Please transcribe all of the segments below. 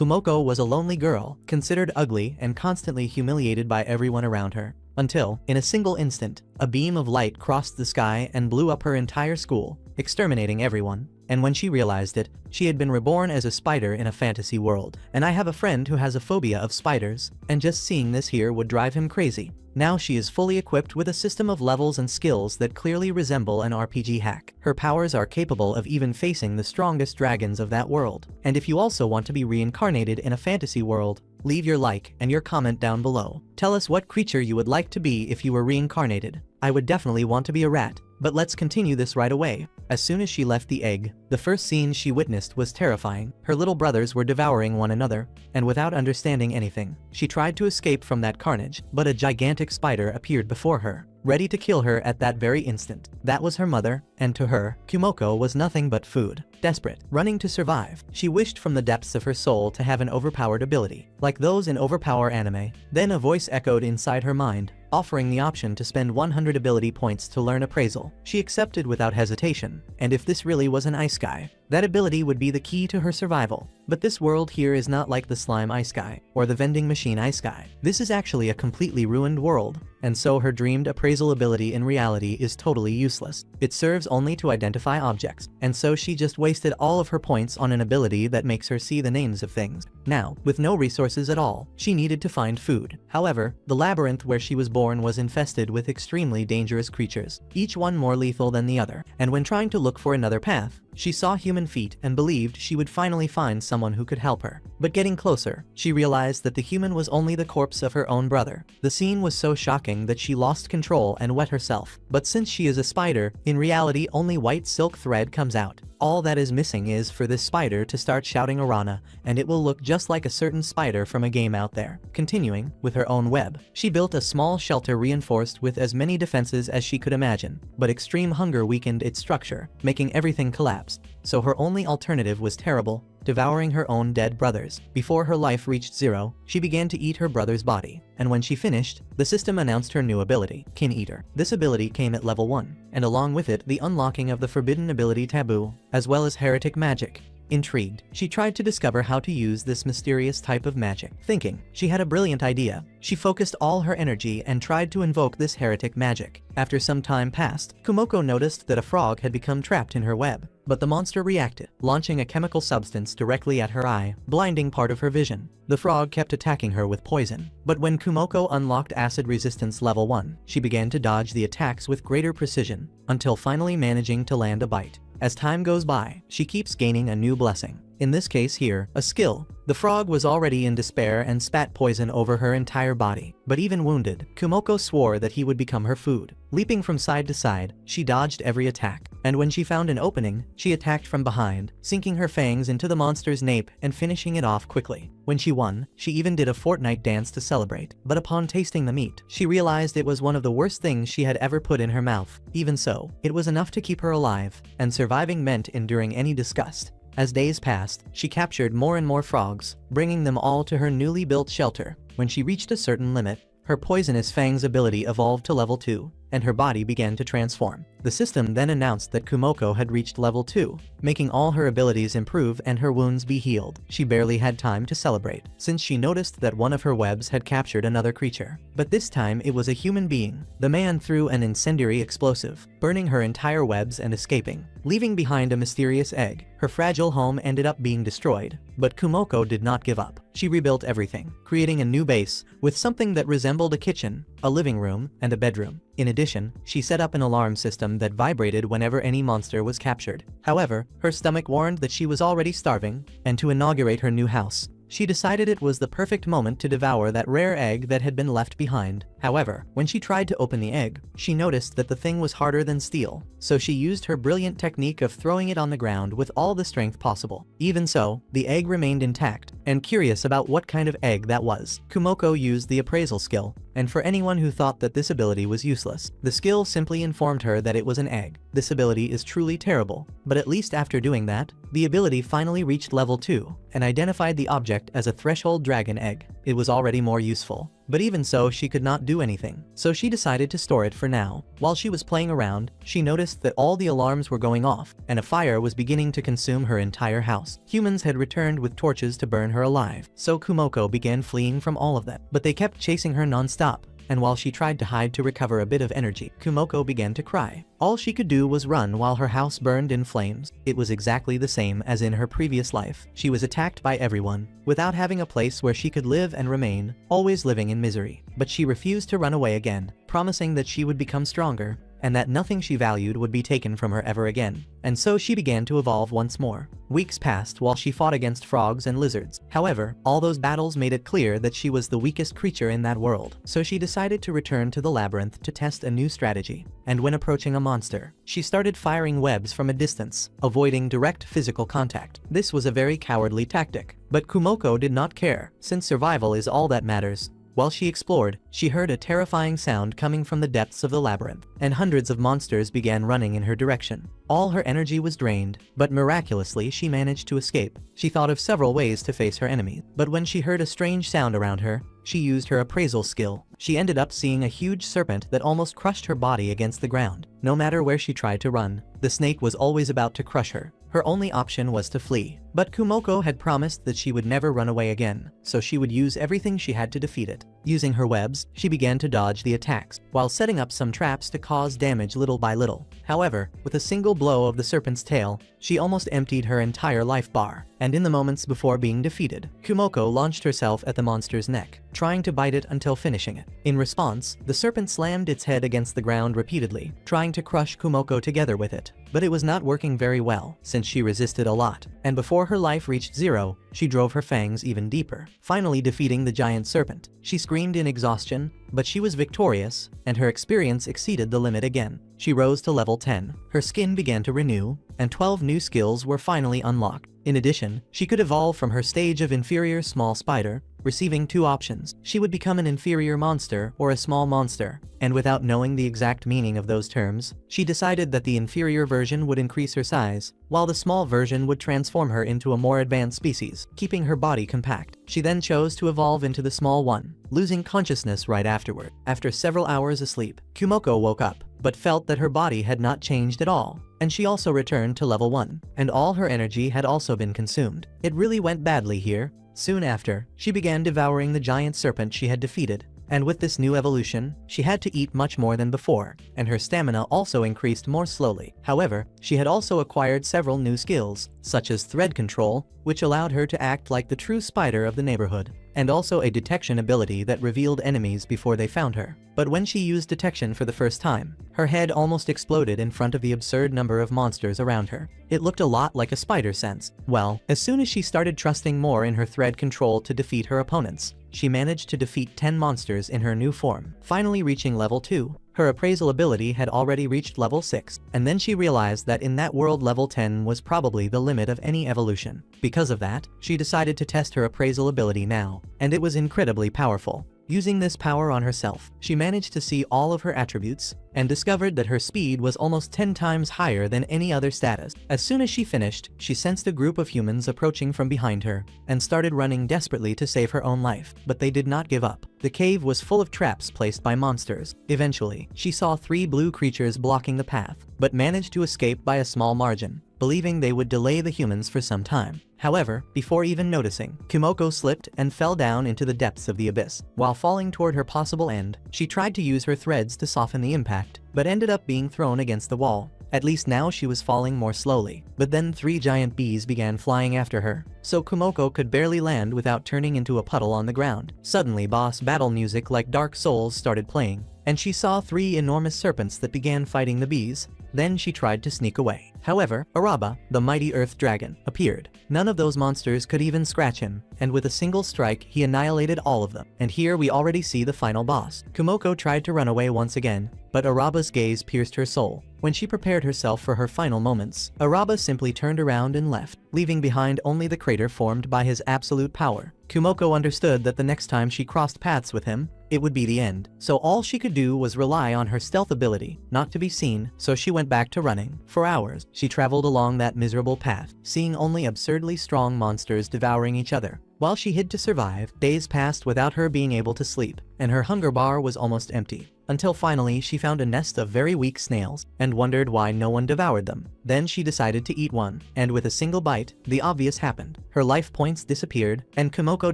Kumoko was a lonely girl, considered ugly and constantly humiliated by everyone around her. Until, in a single instant, a beam of light crossed the sky and blew up her entire school, exterminating everyone. And when she realized it, she had been reborn as a spider in a fantasy world. And I have a friend who has a phobia of spiders, and just seeing this here would drive him crazy. Now she is fully equipped with a system of levels and skills that clearly resemble an RPG hack. Her powers are capable of even facing the strongest dragons of that world. And if you also want to be reincarnated in a fantasy world, leave your like and your comment down below. Tell us what creature you would like to be if you were reincarnated. I would definitely want to be a rat. But let's continue this right away. As soon as she left the egg, the first scene she witnessed was terrifying. Her little brothers were devouring one another, and without understanding anything, she tried to escape from that carnage, but a gigantic spider appeared before her, ready to kill her at that very instant. That was her mother, and to her, Kumoko was nothing but food. Desperate, running to survive, she wished from the depths of her soul to have an overpowered ability, like those in Overpower anime. Then a voice echoed inside her mind, offering the option to spend 100 ability points to learn appraisal. She accepted without hesitation, and if this really was an ice guy, that ability would be the key to her survival. But this world here is not like the slime ice guy, or the vending machine ice guy. This is actually a completely ruined world, and so her dreamed appraisal ability in reality is totally useless. It serves only to identify objects, and so she just wasted all of her points on an ability that makes her see the names of things. Now, with no resources at all, she needed to find food. However, the labyrinth where she was born was infested with extremely dangerous creatures, each one more lethal than the other, and when trying to look for another path, she saw human feet and believed she would finally find someone who could help her. But getting closer, she realized that the human was only the corpse of her own brother. The scene was so shocking that she lost control and wet herself. But since she is a spider, in reality only white silk thread comes out. All that is missing is for this spider to start shouting Arana, and it will look just like a certain spider from a game out there. Continuing, with her own web, she built a small shelter reinforced with as many defenses as she could imagine, but extreme hunger weakened its structure, making everything collapse. So her only alternative was terrible, devouring her own dead brothers. Before her life reached zero, she began to eat her brother's body, and when she finished, the system announced her new ability, Kin Eater. This ability came at level 1, and along with it the unlocking of the forbidden ability Taboo, as well as heretic magic. Intrigued, she tried to discover how to use this mysterious type of magic. Thinking she had a brilliant idea, she focused all her energy and tried to invoke this heretic magic. After some time passed, Kumoko noticed that a frog had become trapped in her web, but the monster reacted, launching a chemical substance directly at her eye, blinding part of her vision. The frog kept attacking her with poison, but when Kumoko unlocked acid resistance level 1, she began to dodge the attacks with greater precision, until finally managing to land a bite. As time goes by, she keeps gaining a new blessing. In this case here, a skill. The frog was already in despair and spat poison over her entire body. But even wounded, Kumoko swore that he would become her food. Leaping from side to side, she dodged every attack. And when she found an opening, she attacked from behind, sinking her fangs into the monster's nape and finishing it off quickly. When she won, she even did a Fortnite dance to celebrate. But upon tasting the meat, she realized it was one of the worst things she had ever put in her mouth. Even so, it was enough to keep her alive, and surviving meant enduring any disgust. As days passed, she captured more and more frogs, bringing them all to her newly built shelter. When she reached a certain limit, her poisonous fangs ability evolved to level 2, and her body began to transform. The system then announced that Kumoko had reached level 2, making all her abilities improve and her wounds be healed. She barely had time to celebrate, since she noticed that one of her webs had captured another creature. But this time it was a human being. The man threw an incendiary explosive, burning her entire webs and escaping, leaving behind a mysterious egg. Her fragile home ended up being destroyed, but Kumoko did not give up. She rebuilt everything, creating a new base with something that resembled a kitchen, a living room, and a bedroom. In addition, she set up an alarm system that vibrated whenever any monster was captured. However, her stomach warned that she was already starving, and to inaugurate her new house, she decided it was the perfect moment to devour that rare egg that had been left behind. However, when she tried to open the egg, she noticed that the thing was harder than steel, so she used her brilliant technique of throwing it on the ground with all the strength possible. Even so, the egg remained intact, and curious about what kind of egg that was, Kumoko used the appraisal skill. And for anyone who thought that this ability was useless, the skill simply informed her that it was an egg. This ability is truly terrible, but at least after doing that, the ability finally reached level 2, and identified the object as a threshold dragon egg. It was already more useful, but even so she could not do anything, so she decided to store it for now. While she was playing around, she noticed that all the alarms were going off, and a fire was beginning to consume her entire house. Humans had returned with torches to burn her alive, so Kumoko began fleeing from all of them, but they kept chasing her non-stop. And while she tried to hide to recover a bit of energy, Kumoko began to cry. All she could do was run while her house burned in flames. It was exactly the same as in her previous life. She was attacked by everyone, without having a place where she could live and remain, always living in misery. But she refused to run away again, promising that she would become stronger, and that nothing she valued would be taken from her ever again. And so she began to evolve once more. Weeks passed while she fought against frogs and lizards. However, all those battles made it clear that she was the weakest creature in that world. So she decided to return to the labyrinth to test a new strategy. And when approaching a monster, she started firing webs from a distance, avoiding direct physical contact. This was a very cowardly tactic. But Kumoko did not care, since survival is all that matters. While she explored, she heard a terrifying sound coming from the depths of the labyrinth, and hundreds of monsters began running in her direction. All her energy was drained, but miraculously she managed to escape. She thought of several ways to face her enemies, but when she heard a strange sound around her, she used her appraisal skill. She ended up seeing a huge serpent that almost crushed her body against the ground. No matter where she tried to run, the snake was always about to crush her. Her only option was to flee. But Kumoko had promised that she would never run away again, so she would use everything she had to defeat it. Using her webs, she began to dodge the attacks, while setting up some traps to cause damage little by little. However, with a single blow of the serpent's tail, she almost emptied her entire life bar. And in the moments before being defeated, Kumoko launched herself at the monster's neck, trying to bite it until finishing it. In response, the serpent slammed its head against the ground repeatedly, trying to crush Kumoko together with it. But it was not working very well, since she resisted a lot, and before her life reached zero, she drove her fangs even deeper, finally defeating the giant serpent. She screamed in exhaustion, but she was victorious, and her experience exceeded the limit again. She rose to level 10. Her skin began to renew, and 12 new skills were finally unlocked. In addition, she could evolve from her stage of inferior small spider, receiving 2 options. She would become an inferior monster or a small monster, and without knowing the exact meaning of those terms, she decided that the inferior version would increase her size, while the small version would transform her into a more advanced species, keeping her body compact. She then chose to evolve into the small one, losing consciousness right afterward. After several hours asleep, Kumoko woke up, but felt that her body had not changed at all, and she also returned to level 1, and all her energy had also been consumed. It really went badly here. Soon after, she began devouring the giant serpent she had defeated, and with this new evolution, she had to eat much more than before, and her stamina also increased more slowly. However, she had also acquired several new skills, such as thread control, which allowed her to act like the true spider of the neighborhood, and also a detection ability that revealed enemies before they found her. But when she used detection for the first time, her head almost exploded in front of the absurd number of monsters around her. It looked a lot like a spider sense. Well, as soon as she started trusting more in her thread control to defeat her opponents, she managed to defeat 10 monsters in her new form, finally reaching level 2. Her appraisal ability had already reached level 6, and then she realized that in that world level 10 was probably the limit of any evolution. Because of that, she decided to test her appraisal ability now, and it was incredibly powerful. Using this power on herself, she managed to see all of her attributes, and discovered that her speed was almost 10 times higher than any other status. As soon as she finished, she sensed a group of humans approaching from behind her, and started running desperately to save her own life. But they did not give up. The cave was full of traps placed by monsters. Eventually, she saw 3 blue creatures blocking the path, but managed to escape by a small margin, believing they would delay the humans for some time. However, before even noticing, Kumoko slipped and fell down into the depths of the abyss. While falling toward her possible end, she tried to use her threads to soften the impact, but ended up being thrown against the wall. At least now she was falling more slowly. But then 3 giant bees began flying after her, so Kumoko could barely land without turning into a puddle on the ground. Suddenly boss battle music like Dark Souls started playing, and she saw 3 enormous serpents that began fighting the bees. Then she tried to sneak away. However, Araba, the mighty earth dragon, appeared. None of those monsters could even scratch him, and with a single strike he annihilated all of them. And here we already see the final boss. Kumoko tried to run away once again, but Araba's gaze pierced her soul. When she prepared herself for her final moments, Araba simply turned around and left, leaving behind only the crater formed by his absolute power. Kumoko understood that the next time she crossed paths with him, it would be the end. So all she could do was rely on her stealth ability, not to be seen, so she went back to running. For hours, she traveled along that miserable path, seeing only absurdly strong monsters devouring each other. While she hid to survive, days passed without her being able to sleep, and her hunger bar was almost empty. Until finally she found a nest of very weak snails, and wondered why no one devoured them. Then she decided to eat one, and with a single bite, the obvious happened. Her life points disappeared, and Kumoko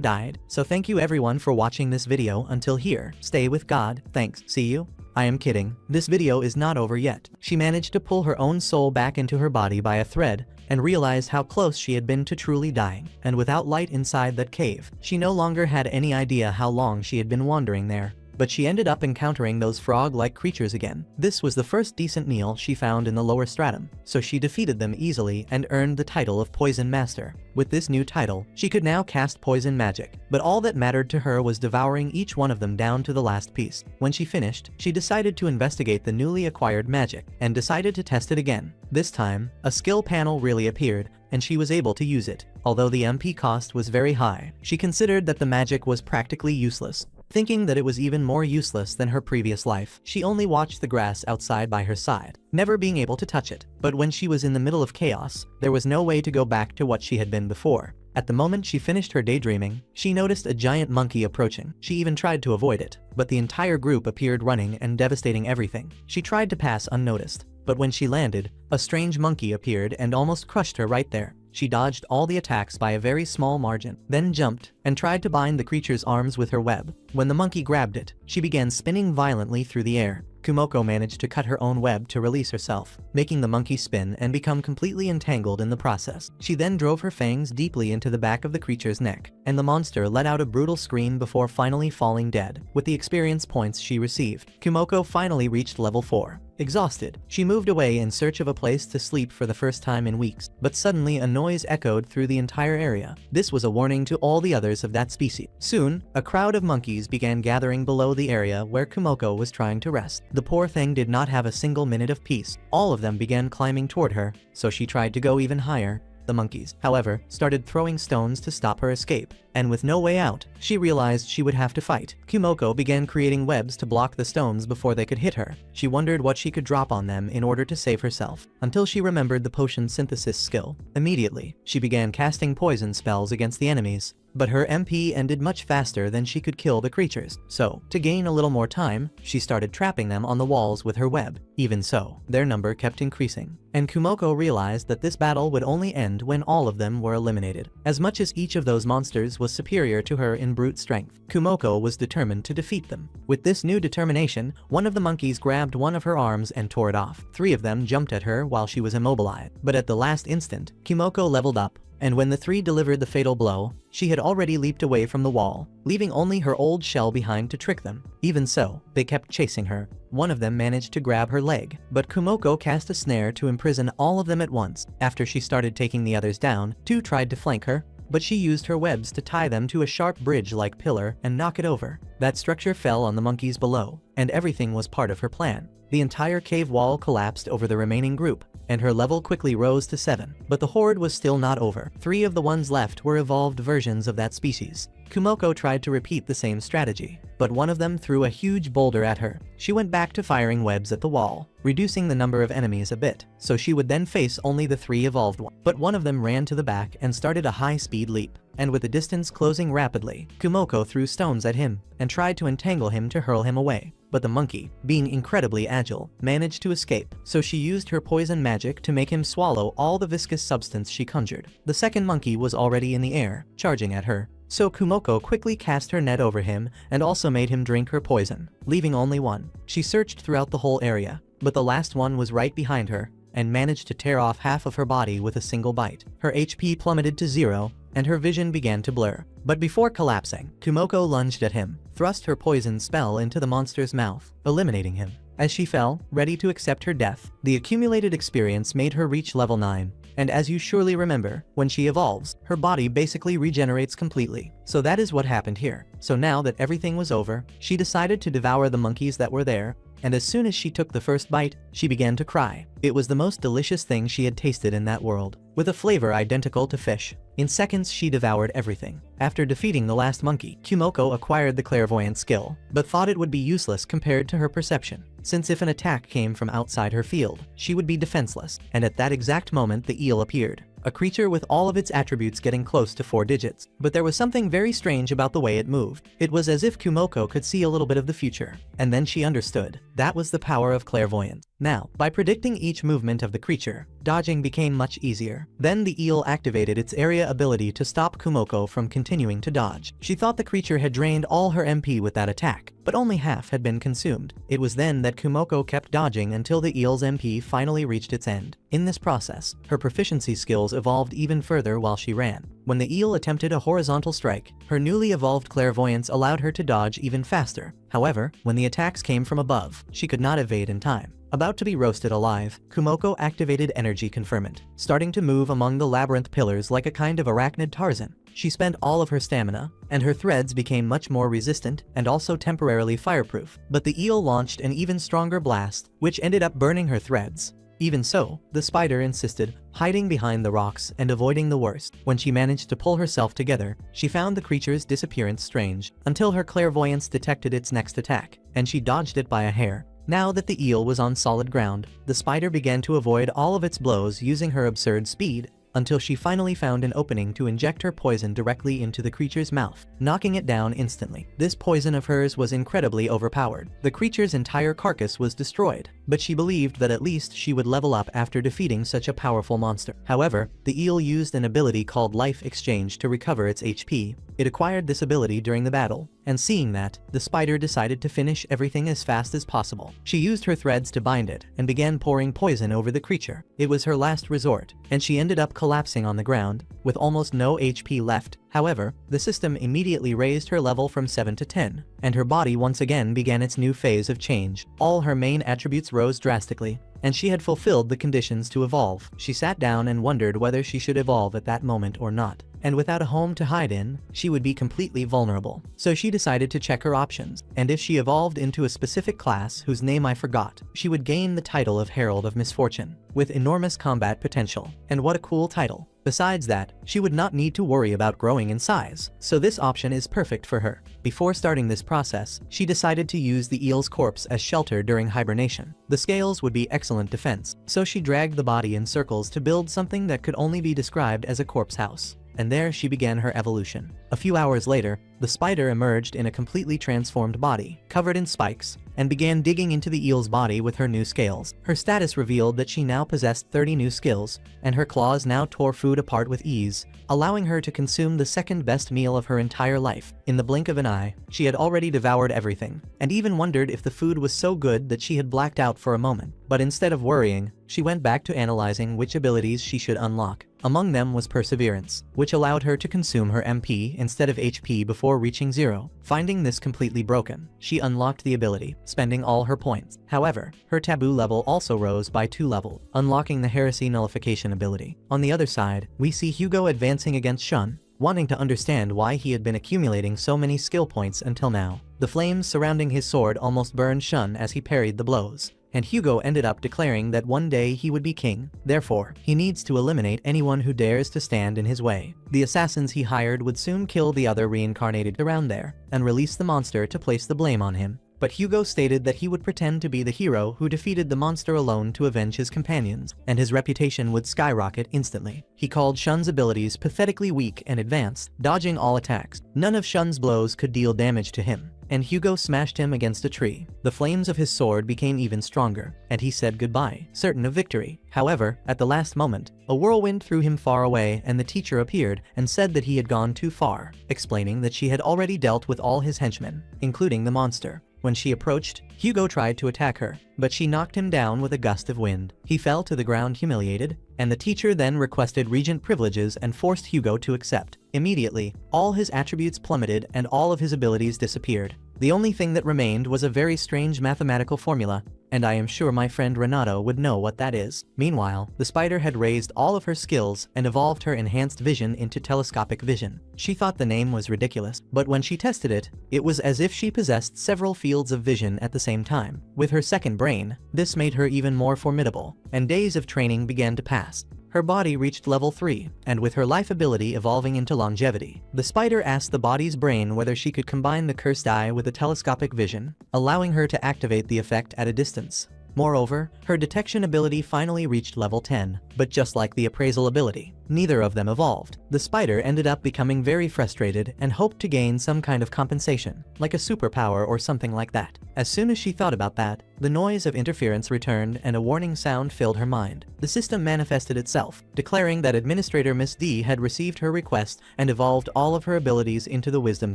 died. So thank you everyone for watching this video until here. Stay with God, thanks, see you. I am kidding, this video is not over yet. She managed to pull her own soul back into her body by a thread, and realized how close she had been to truly dying. And without light inside that cave, she no longer had any idea how long she had been wandering there. But she ended up encountering those frog-like creatures again. This was the first decent meal she found in the lower stratum, so she defeated them easily and earned the title of Poison Master. With this new title, she could now cast poison magic, but all that mattered to her was devouring each one of them down to the last piece. When she finished, she decided to investigate the newly acquired magic, and decided to test it again. This time, a skill panel really appeared, and she was able to use it. Although the MP cost was very high, she considered that the magic was practically useless. Thinking that it was even more useless than her previous life, she only watched the grass outside by her side, never being able to touch it. But when she was in the middle of chaos, there was no way to go back to what she had been before. At the moment she finished her daydreaming, she noticed a giant monkey approaching. She even tried to avoid it, but the entire group appeared running and devastating everything. She tried to pass unnoticed, but when she landed, a strange monkey appeared and almost crushed her right there. She dodged all the attacks by a very small margin, then jumped and tried to bind the creature's arms with her web. When the monkey grabbed it, she began spinning violently through the air. Kumoko managed to cut her own web to release herself, making the monkey spin and become completely entangled in the process. She then drove her fangs deeply into the back of the creature's neck, and the monster let out a brutal scream before finally falling dead. With the experience points she received, Kumoko finally reached level 4. Exhausted, she moved away in search of a place to sleep for the first time in weeks, but suddenly a noise echoed through the entire area. This was a warning to all the others of that species. Soon, a crowd of monkeys began gathering below the area where Kumoko was trying to rest. The poor thing did not have a single minute of peace. All of them began climbing toward her, so she tried to go even higher. The monkeys, however, started throwing stones to stop her escape, and with no way out, she realized she would have to fight. Kumoko began creating webs to block the stones before they could hit her. She wondered what she could drop on them in order to save herself, until she remembered the potion synthesis skill. Immediately, she began casting poison spells against the enemies. But her MP ended much faster than she could kill the creatures, so, to gain a little more time, she started trapping them on the walls with her web. Even so, their number kept increasing, and Kumoko realized that this battle would only end when all of them were eliminated. As much as each of those monsters was superior to her in brute strength, Kumoko was determined to defeat them. With this new determination, one of the monkeys grabbed one of her arms and tore it off. 3 of them jumped at her while she was immobilized, but at the last instant, Kumoko leveled up, and when the 3 delivered the fatal blow, she had already leaped away from the wall, leaving only her old shell behind to trick them. Even so, they kept chasing her. One of them managed to grab her leg, but Kumoko cast a snare to imprison all of them at once. After she started taking the others down, 2 tried to flank her, but she used her webs to tie them to a sharp bridge-like pillar and knock it over. That structure fell on the monkeys below, and everything was part of her plan. The entire cave wall collapsed over the remaining group, and her level quickly rose to 7. But the horde was still not over. 3 of the ones left were evolved versions of that species. Kumoko tried to repeat the same strategy, but one of them threw a huge boulder at her. She went back to firing webs at the wall, reducing the number of enemies a bit, so she would then face only the 3 evolved ones. But one of them ran to the back and started a high-speed leap, and with the distance closing rapidly, Kumoko threw stones at him and tried to entangle him to hurl him away. But the monkey, being incredibly agile, managed to escape, so she used her poison magic to make him swallow all the viscous substance she conjured. The second monkey was already in the air, charging at her, so Kumoko quickly cast her net over him and also made him drink her poison, leaving only one. She searched throughout the whole area, but the last one was right behind her, and managed to tear off half of her body with a single bite. Her HP plummeted to 0, and her vision began to blur. But before collapsing, Kumoko lunged at him, thrust her poison spell into the monster's mouth, eliminating him. As she fell, ready to accept her death, the accumulated experience made her reach level 9. And as you surely remember, when she evolves, her body basically regenerates completely. So that is what happened here. So now that everything was over, she decided to devour the monkeys that were there, and as soon as she took the first bite, she began to cry. It was the most delicious thing she had tasted in that world, with a flavor identical to fish. In seconds she devoured everything. After defeating the last monkey, Kumoko acquired the clairvoyant skill, but thought it would be useless compared to her perception, since if an attack came from outside her field, she would be defenseless, and at that exact moment the eel appeared. a creature with all of its attributes getting close to 4 digits. But there was something very strange about the way it moved. It was as if Kumoko could see a little bit of the future. And then she understood. That was the power of clairvoyance. Now, by predicting each movement of the creature, dodging became much easier. Then the eel activated its area ability to stop Kumoko from continuing to dodge. She thought the creature had drained all her MP with that attack, but only half had been consumed. It was then that Kumoko kept dodging until the eel's MP finally reached its end. In this process, her proficiency skills evolved even further while she ran. When the eel attempted a horizontal strike, her newly evolved clairvoyance allowed her to dodge even faster. However, when the attacks came from above, she could not evade in time. About to be roasted alive, Kumoko activated energy conferment, starting to move among the labyrinth pillars like a kind of arachnid Tarzan. She spent all of her stamina, and her threads became much more resistant and also temporarily fireproof. But the eel launched an even stronger blast, which ended up burning her threads. Even so, the spider insisted, hiding behind the rocks and avoiding the worst. When she managed to pull herself together, she found the creature's disappearance strange, until her clairvoyance detected its next attack, and she dodged it by a hair. Now that the eel was on solid ground, the spider began to avoid all of its blows using her absurd speed, until she finally found an opening to inject her poison directly into the creature's mouth, knocking it down instantly. This poison of hers was incredibly overpowered. The creature's entire carcass was destroyed, but she believed that at least she would level up after defeating such a powerful monster. However, the eel used an ability called Life Exchange to recover its HP. It acquired this ability during the battle, and seeing that, the spider decided to finish everything as fast as possible. She used her threads to bind it, and began pouring poison over the creature. It was her last resort, and she ended up collapsing on the ground, with almost no HP left. However, the system immediately raised her level from 7 to 10, and her body once again began its new phase of change. All her main attributes rose drastically, and she had fulfilled the conditions to evolve. She sat down and wondered whether she should evolve at that moment or not. And without a home to hide in, she would be completely vulnerable. So she decided to check her options, and if she evolved into a specific class whose name I forgot, she would gain the title of Herald of Misfortune, with enormous combat potential. And what a cool title. Besides that, she would not need to worry about growing in size, so this option is perfect for her. Before starting this process, she decided to use the eel's corpse as shelter during hibernation. The scales would be excellent defense, so she dragged the body in circles to build something that could only be described as a corpse house. And there she began her evolution. A few hours later, the spider emerged in a completely transformed body, covered in spikes, and began digging into the eel's body with her new scales. Her status revealed that she now possessed 30 new skills, and her claws now tore food apart with ease, allowing her to consume the second best meal of her entire life. In the blink of an eye, she had already devoured everything, and even wondered if the food was so good that she had blacked out for a moment. But instead of worrying, she went back to analyzing which abilities she should unlock. Among them was Perseverance, which allowed her to consume her MP instead of HP before reaching 0. Finding this completely broken, she unlocked the ability, spending all her points. However, her taboo level also rose by 2 levels, unlocking the Heresy Nullification ability. On the other side, we see Hugo advancing against Shun, wanting to understand why he had been accumulating so many skill points until now. The flames surrounding his sword almost burned Shun as he parried the blows, and Hugo ended up declaring that one day he would be king. Therefore, he needs to eliminate anyone who dares to stand in his way. The assassins he hired would soon kill the other reincarnated around there, and release the monster to place the blame on him. But Hugo stated that he would pretend to be the hero who defeated the monster alone to avenge his companions, and his reputation would skyrocket instantly. He called Shun's abilities pathetically weak and advanced, dodging all attacks. None of Shun's blows could deal damage to him, and Hugo smashed him against a tree. The flames of his sword became even stronger, and he said goodbye, certain of victory. However, at the last moment, a whirlwind threw him far away, and the teacher appeared and said that he had gone too far, explaining that she had already dealt with all his henchmen, including the monster. When she approached, Hugo tried to attack her, but she knocked him down with a gust of wind. He fell to the ground humiliated, and the teacher then requested regent privileges and forced Hugo to accept. Immediately, all his attributes plummeted and all of his abilities disappeared. The only thing that remained was a very strange mathematical formula, and I am sure my friend Renato would know what that is. Meanwhile, the spider had raised all of her skills and evolved her enhanced vision into telescopic vision. She thought the name was ridiculous, but when she tested it, it was as if she possessed several fields of vision at the same time. With her second brain, this made her even more formidable, and days of training began to pass. Her body reached level 3, and with her life ability evolving into longevity, the spider asked the body's brain whether she could combine the cursed eye with the telescopic vision, allowing her to activate the effect at a distance. Moreover, her detection ability finally reached level 10, but just like the appraisal ability, neither of them evolved. The spider ended up becoming very frustrated and hoped to gain some kind of compensation, like a superpower or something like that. As soon as she thought about that, the noise of interference returned and a warning sound filled her mind. The system manifested itself, declaring that Administrator Miss D had received her request and evolved all of her abilities into the Wisdom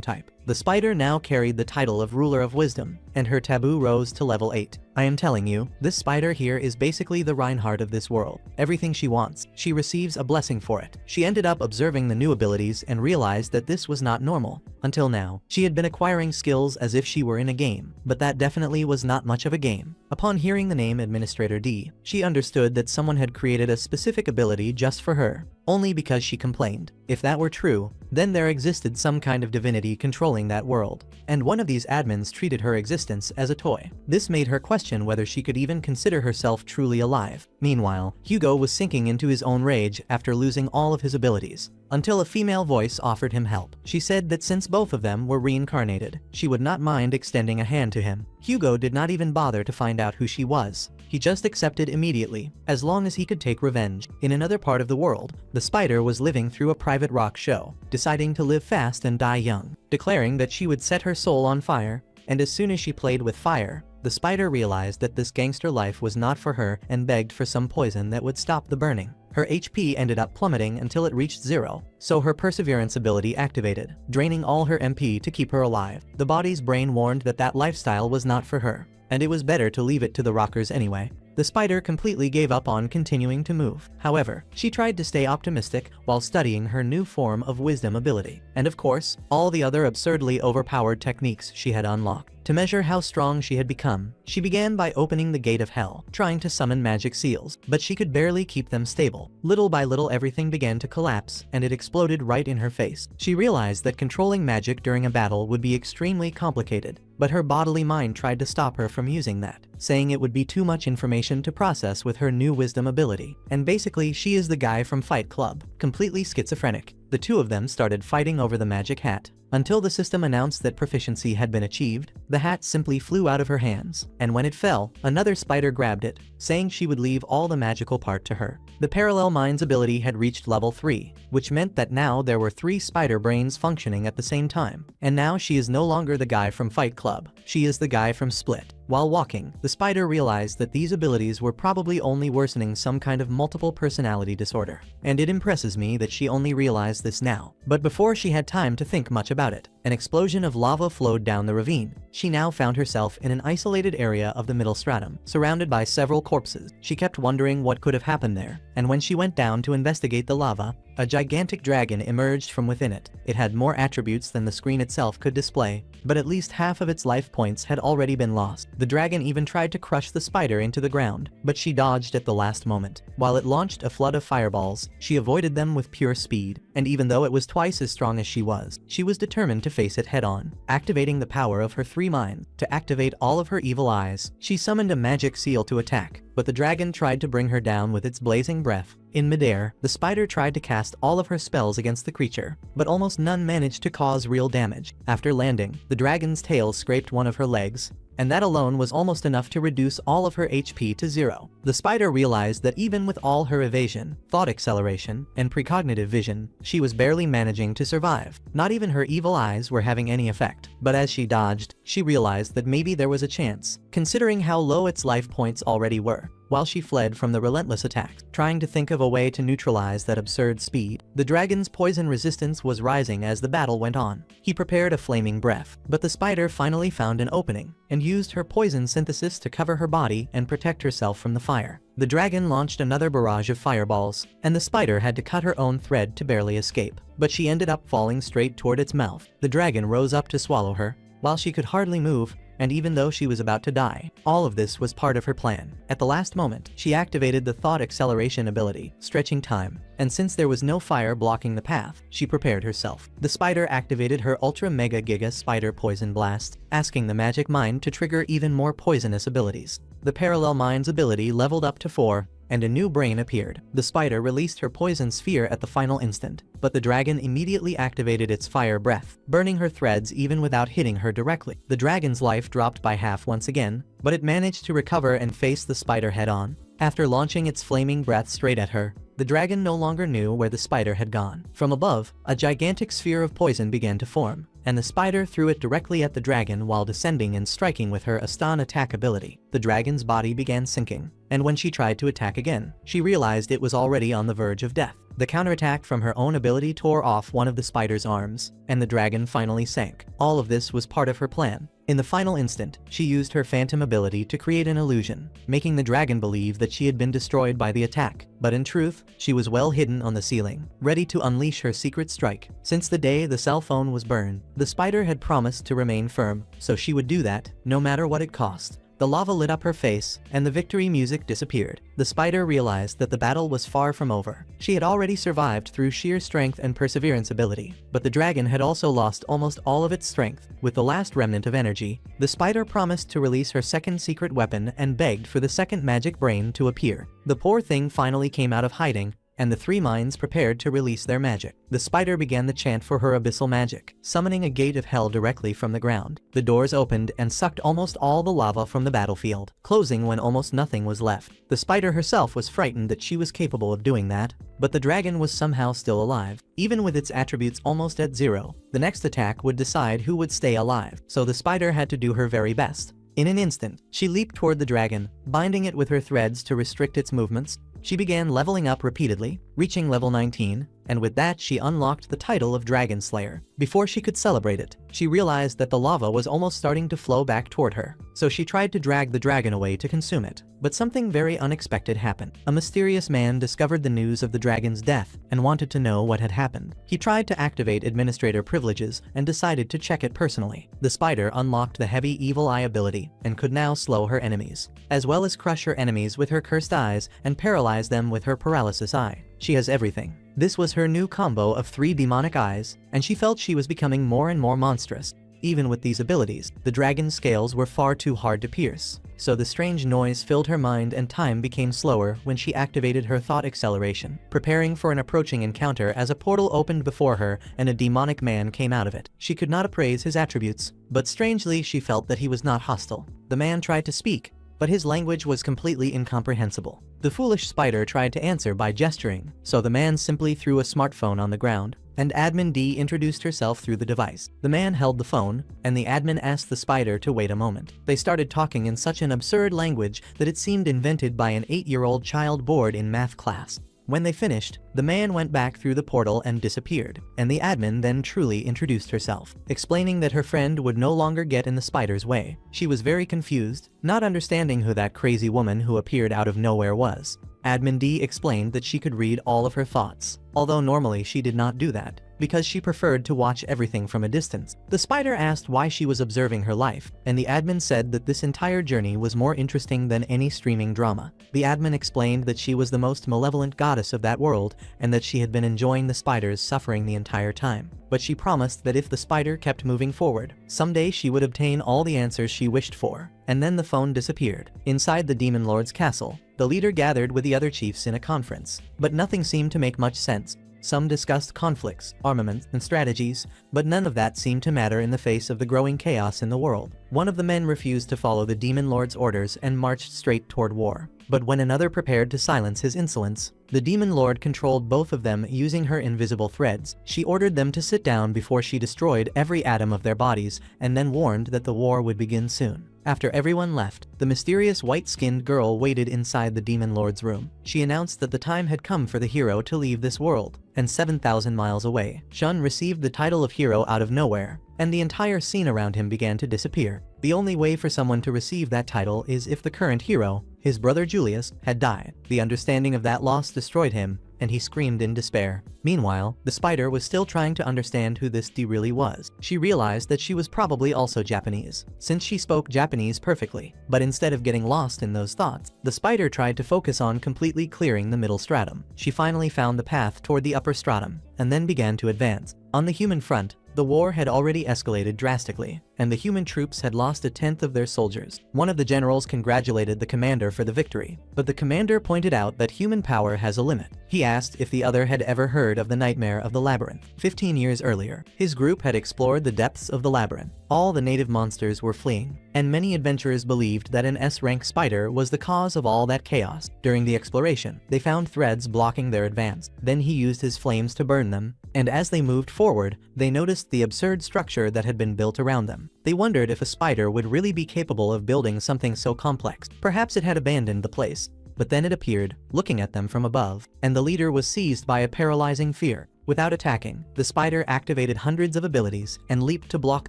type. The spider now carried the title of Ruler of Wisdom, and her taboo rose to level 8. I am telling you, this spider here is basically the Reinhardt of this world. Everything she wants, she receives a blessing for it. She ended up observing the new abilities and realized that this was not normal. Until now, she had been acquiring skills as if she were in a game, but that definitely was not much of a game. Upon hearing the name Administrator D, she understood that someone had created a specific ability just for her, only because she complained. If that were true, then there existed some kind of divinity controlling that world, and one of these admins treated her existence as a toy. This made her question whether she could even consider herself truly alive. Meanwhile, Hugo was sinking into his own rage after losing all of his abilities, until a female voice offered him help. She said that since both of them were reincarnated, she would not mind extending a hand to him. Hugo did not even bother to find out who she was. He just accepted immediately, as long as he could take revenge. In another part of the world, the spider was living through a private rock show, deciding to live fast and die young, declaring that she would set her soul on fire, and as soon as she played with fire, the spider realized that this gangster life was not for her and begged for some poison that would stop the burning. Her HP ended up plummeting until it reached 0, so her perseverance ability activated, draining all her MP to keep her alive. The body's brain warned that that lifestyle was not for her, and it was better to leave it to the rockers anyway. The spider completely gave up on continuing to move. However, she tried to stay optimistic while studying her new form of wisdom ability, and of course, all the other absurdly overpowered techniques she had unlocked. To measure how strong she had become, she began by opening the gate of hell, trying to summon magic seals, but she could barely keep them stable. Little by little everything began to collapse, and it exploded right in her face. She realized that controlling magic during a battle would be extremely complicated, but her bodily mind tried to stop her from using that, saying it would be too much information to process with her new wisdom ability. And basically, she is the guy from Fight Club, completely schizophrenic. The two of them started fighting over the magic hat, until the system announced that proficiency had been achieved. The hat simply flew out of her hands, and when it fell, another spider grabbed it, saying she would leave all the magical part to her. The Parallel Minds ability had reached level 3, which meant that now there were 3 spider brains functioning at the same time, and now she is no longer the guy from Fight Club, she is the guy from Split. While walking, the spider realized that these abilities were probably only worsening some kind of multiple personality disorder, and it impresses me that she only realized this now. But before she had time to think much about it, an explosion of lava flowed down the ravine. She now found herself in an isolated area of the middle stratum, surrounded by several corpses. She kept wondering what could have happened there, and when she went down to investigate the lava, a gigantic dragon emerged from within it. It had more attributes than the screen itself could display, but at least half of its life points had already been lost. The dragon even tried to crush the spider into the ground, but she dodged at the last moment. While it launched a flood of fireballs, she avoided them with pure speed, and even though it was twice as strong as she was determined to face it head-on. Activating the power of her 3 minds to activate all of her evil eyes, she summoned a magic seal to attack, but the dragon tried to bring her down with its blazing breath. In midair, the spider tried to cast all of her spells against the creature, but almost none managed to cause real damage. After landing, the dragon's tail scraped one of her legs, and that alone was almost enough to reduce all of her HP to 0. The spider realized that even with all her evasion, thought acceleration, and precognitive vision, she was barely managing to survive. Not even her evil eyes were having any effect. But as she dodged, she realized that maybe there was a chance, considering how low its life points already were. While she fled from the relentless attacks, trying to think of a way to neutralize that absurd speed, the dragon's poison resistance was rising as the battle went on. He prepared a flaming breath, but the spider finally found an opening, and used her poison synthesis to cover her body and protect herself from the fire. The dragon launched another barrage of fireballs, and the spider had to cut her own thread to barely escape, but she ended up falling straight toward its mouth. The dragon rose up to swallow her, while she could hardly move, and even though she was about to die. All of this was part of her plan. At the last moment, she activated the thought acceleration ability, stretching time, and since there was no fire blocking the path, she prepared herself. The spider activated her Ultra Mega Giga Spider Poison Blast, asking the magic mind to trigger even more poisonous abilities. The Parallel Minds ability leveled up to 4, and a new brain appeared. The spider released her poison sphere at the final instant, but the dragon immediately activated its fire breath, burning her threads even without hitting her directly. The dragon's life dropped by half once again, but it managed to recover and face the spider head-on. After launching its flaming breath straight at her, the dragon no longer knew where the spider had gone. From above, a gigantic sphere of poison began to form, and the spider threw it directly at the dragon while descending and striking with her Aston attack ability. The dragon's body began sinking, and when she tried to attack again, she realized it was already on the verge of death. The counterattack from her own ability tore off one of the spider's arms, and the dragon finally sank. All of this was part of her plan. In the final instant, she used her phantom ability to create an illusion, making the dragon believe that she had been destroyed by the attack. But in truth, she was well hidden on the ceiling, ready to unleash her secret strike. Since the day the cell phone was burned, the spider had promised to remain firm, so she would do that, no matter what it cost. The lava lit up her face, and the victory music disappeared. The spider realized that the battle was far from over. She had already survived through sheer strength and perseverance ability, but the dragon had also lost almost all of its strength. With the last remnant of energy, the spider promised to release her second secret weapon and begged for the second magic brain to appear. The poor thing finally came out of hiding, and the three minds prepared to release their magic. The spider began the chant for her abyssal magic, summoning a gate of hell directly from the ground. The doors opened and sucked almost all the lava from the battlefield, closing when almost nothing was left. The spider herself was frightened that she was capable of doing that, but the dragon was somehow still alive, even with its attributes almost at zero. The next attack would decide who would stay alive, so the spider had to do her very best. In an instant, she leaped toward the dragon, binding it with her threads to restrict its movements. She began leveling up repeatedly, reaching level 19, and with that she unlocked the title of Dragon Slayer. Before she could celebrate it, she realized that the lava was almost starting to flow back toward her, so she tried to drag the dragon away to consume it. But something very unexpected happened. A mysterious man discovered the news of the dragon's death and wanted to know what had happened. He tried to activate administrator privileges and decided to check it personally. The spider unlocked the heavy evil eye ability and could now slow her enemies, as well as crush her enemies with her cursed eyes and paralyze them with her paralysis eye. She has everything. This was her new combo of 3 demonic eyes, and she felt she was becoming more and more monstrous. Even with these abilities, the dragon's scales were far too hard to pierce, so the strange noise filled her mind and time became slower when she activated her thought acceleration, preparing for an approaching encounter as a portal opened before her and a demonic man came out of it. She could not appraise his attributes, but strangely she felt that he was not hostile. The man tried to speak, but his language was completely incomprehensible. The foolish spider tried to answer by gesturing, so the man simply threw a smartphone on the ground, and Admin D introduced herself through the device. The man held the phone, and the admin asked the spider to wait a moment. They started talking in such an absurd language that it seemed invented by an 8-year-old child bored in math class. When they finished, the man went back through the portal and disappeared, and the admin then truly introduced herself, explaining that her friend would no longer get in the spider's way. She was very confused, not understanding who that crazy woman who appeared out of nowhere was. Admin D explained that she could read all of her thoughts, although normally she did not do that, because she preferred to watch everything from a distance. The spider asked why she was observing her life, and the admin said that this entire journey was more interesting than any streaming drama. The admin explained that she was the most malevolent goddess of that world, and that she had been enjoying the spider's suffering the entire time. But she promised that if the spider kept moving forward, someday she would obtain all the answers she wished for. And then the phone disappeared. Inside the Demon Lord's castle, the leader gathered with the other chiefs in a conference, but nothing seemed to make much sense. Some discussed conflicts, armaments, and strategies, but none of that seemed to matter in the face of the growing chaos in the world. One of the men refused to follow the Demon Lord's orders and marched straight toward war. But when another prepared to silence his insolence, the Demon Lord controlled both of them using her invisible threads. She ordered them to sit down before she destroyed every atom of their bodies, and then warned that the war would begin soon. After everyone left, the mysterious white-skinned girl waited inside the Demon Lord's room. She announced that the time had come for the hero to leave this world, and 7,000 miles away, Shun received the title of hero out of nowhere, and the entire scene around him began to disappear. The only way for someone to receive that title is if the current hero, his brother Julius, had died. The understanding of that loss destroyed him, and he screamed in despair. Meanwhile, the spider was still trying to understand who this D really was. She realized that she was probably also Japanese, since she spoke Japanese perfectly. But instead of getting lost in those thoughts, the spider tried to focus on completely clearing the middle stratum. She finally found the path toward the upper stratum, and then began to advance. On the human front, The war had already escalated drastically, and the human troops had lost a tenth of their soldiers. One of the generals congratulated the commander for the victory, but the commander pointed out that human power has a limit. He asked if the other had ever heard of the nightmare of the labyrinth. 15 years earlier, his group had explored the depths of the labyrinth. All the native monsters were fleeing, and many adventurers believed that an S-rank spider was the cause of all that chaos. During the exploration, they found threads blocking their advance. Then he used his flames to burn them, and as they moved forward, they noticed the absurd structure that had been built around them. They wondered if a spider would really be capable of building something so complex. Perhaps it had abandoned the place. But then it appeared, looking at them from above, and the leader was seized by a paralyzing fear. Without attacking, the spider activated hundreds of abilities and leaped to block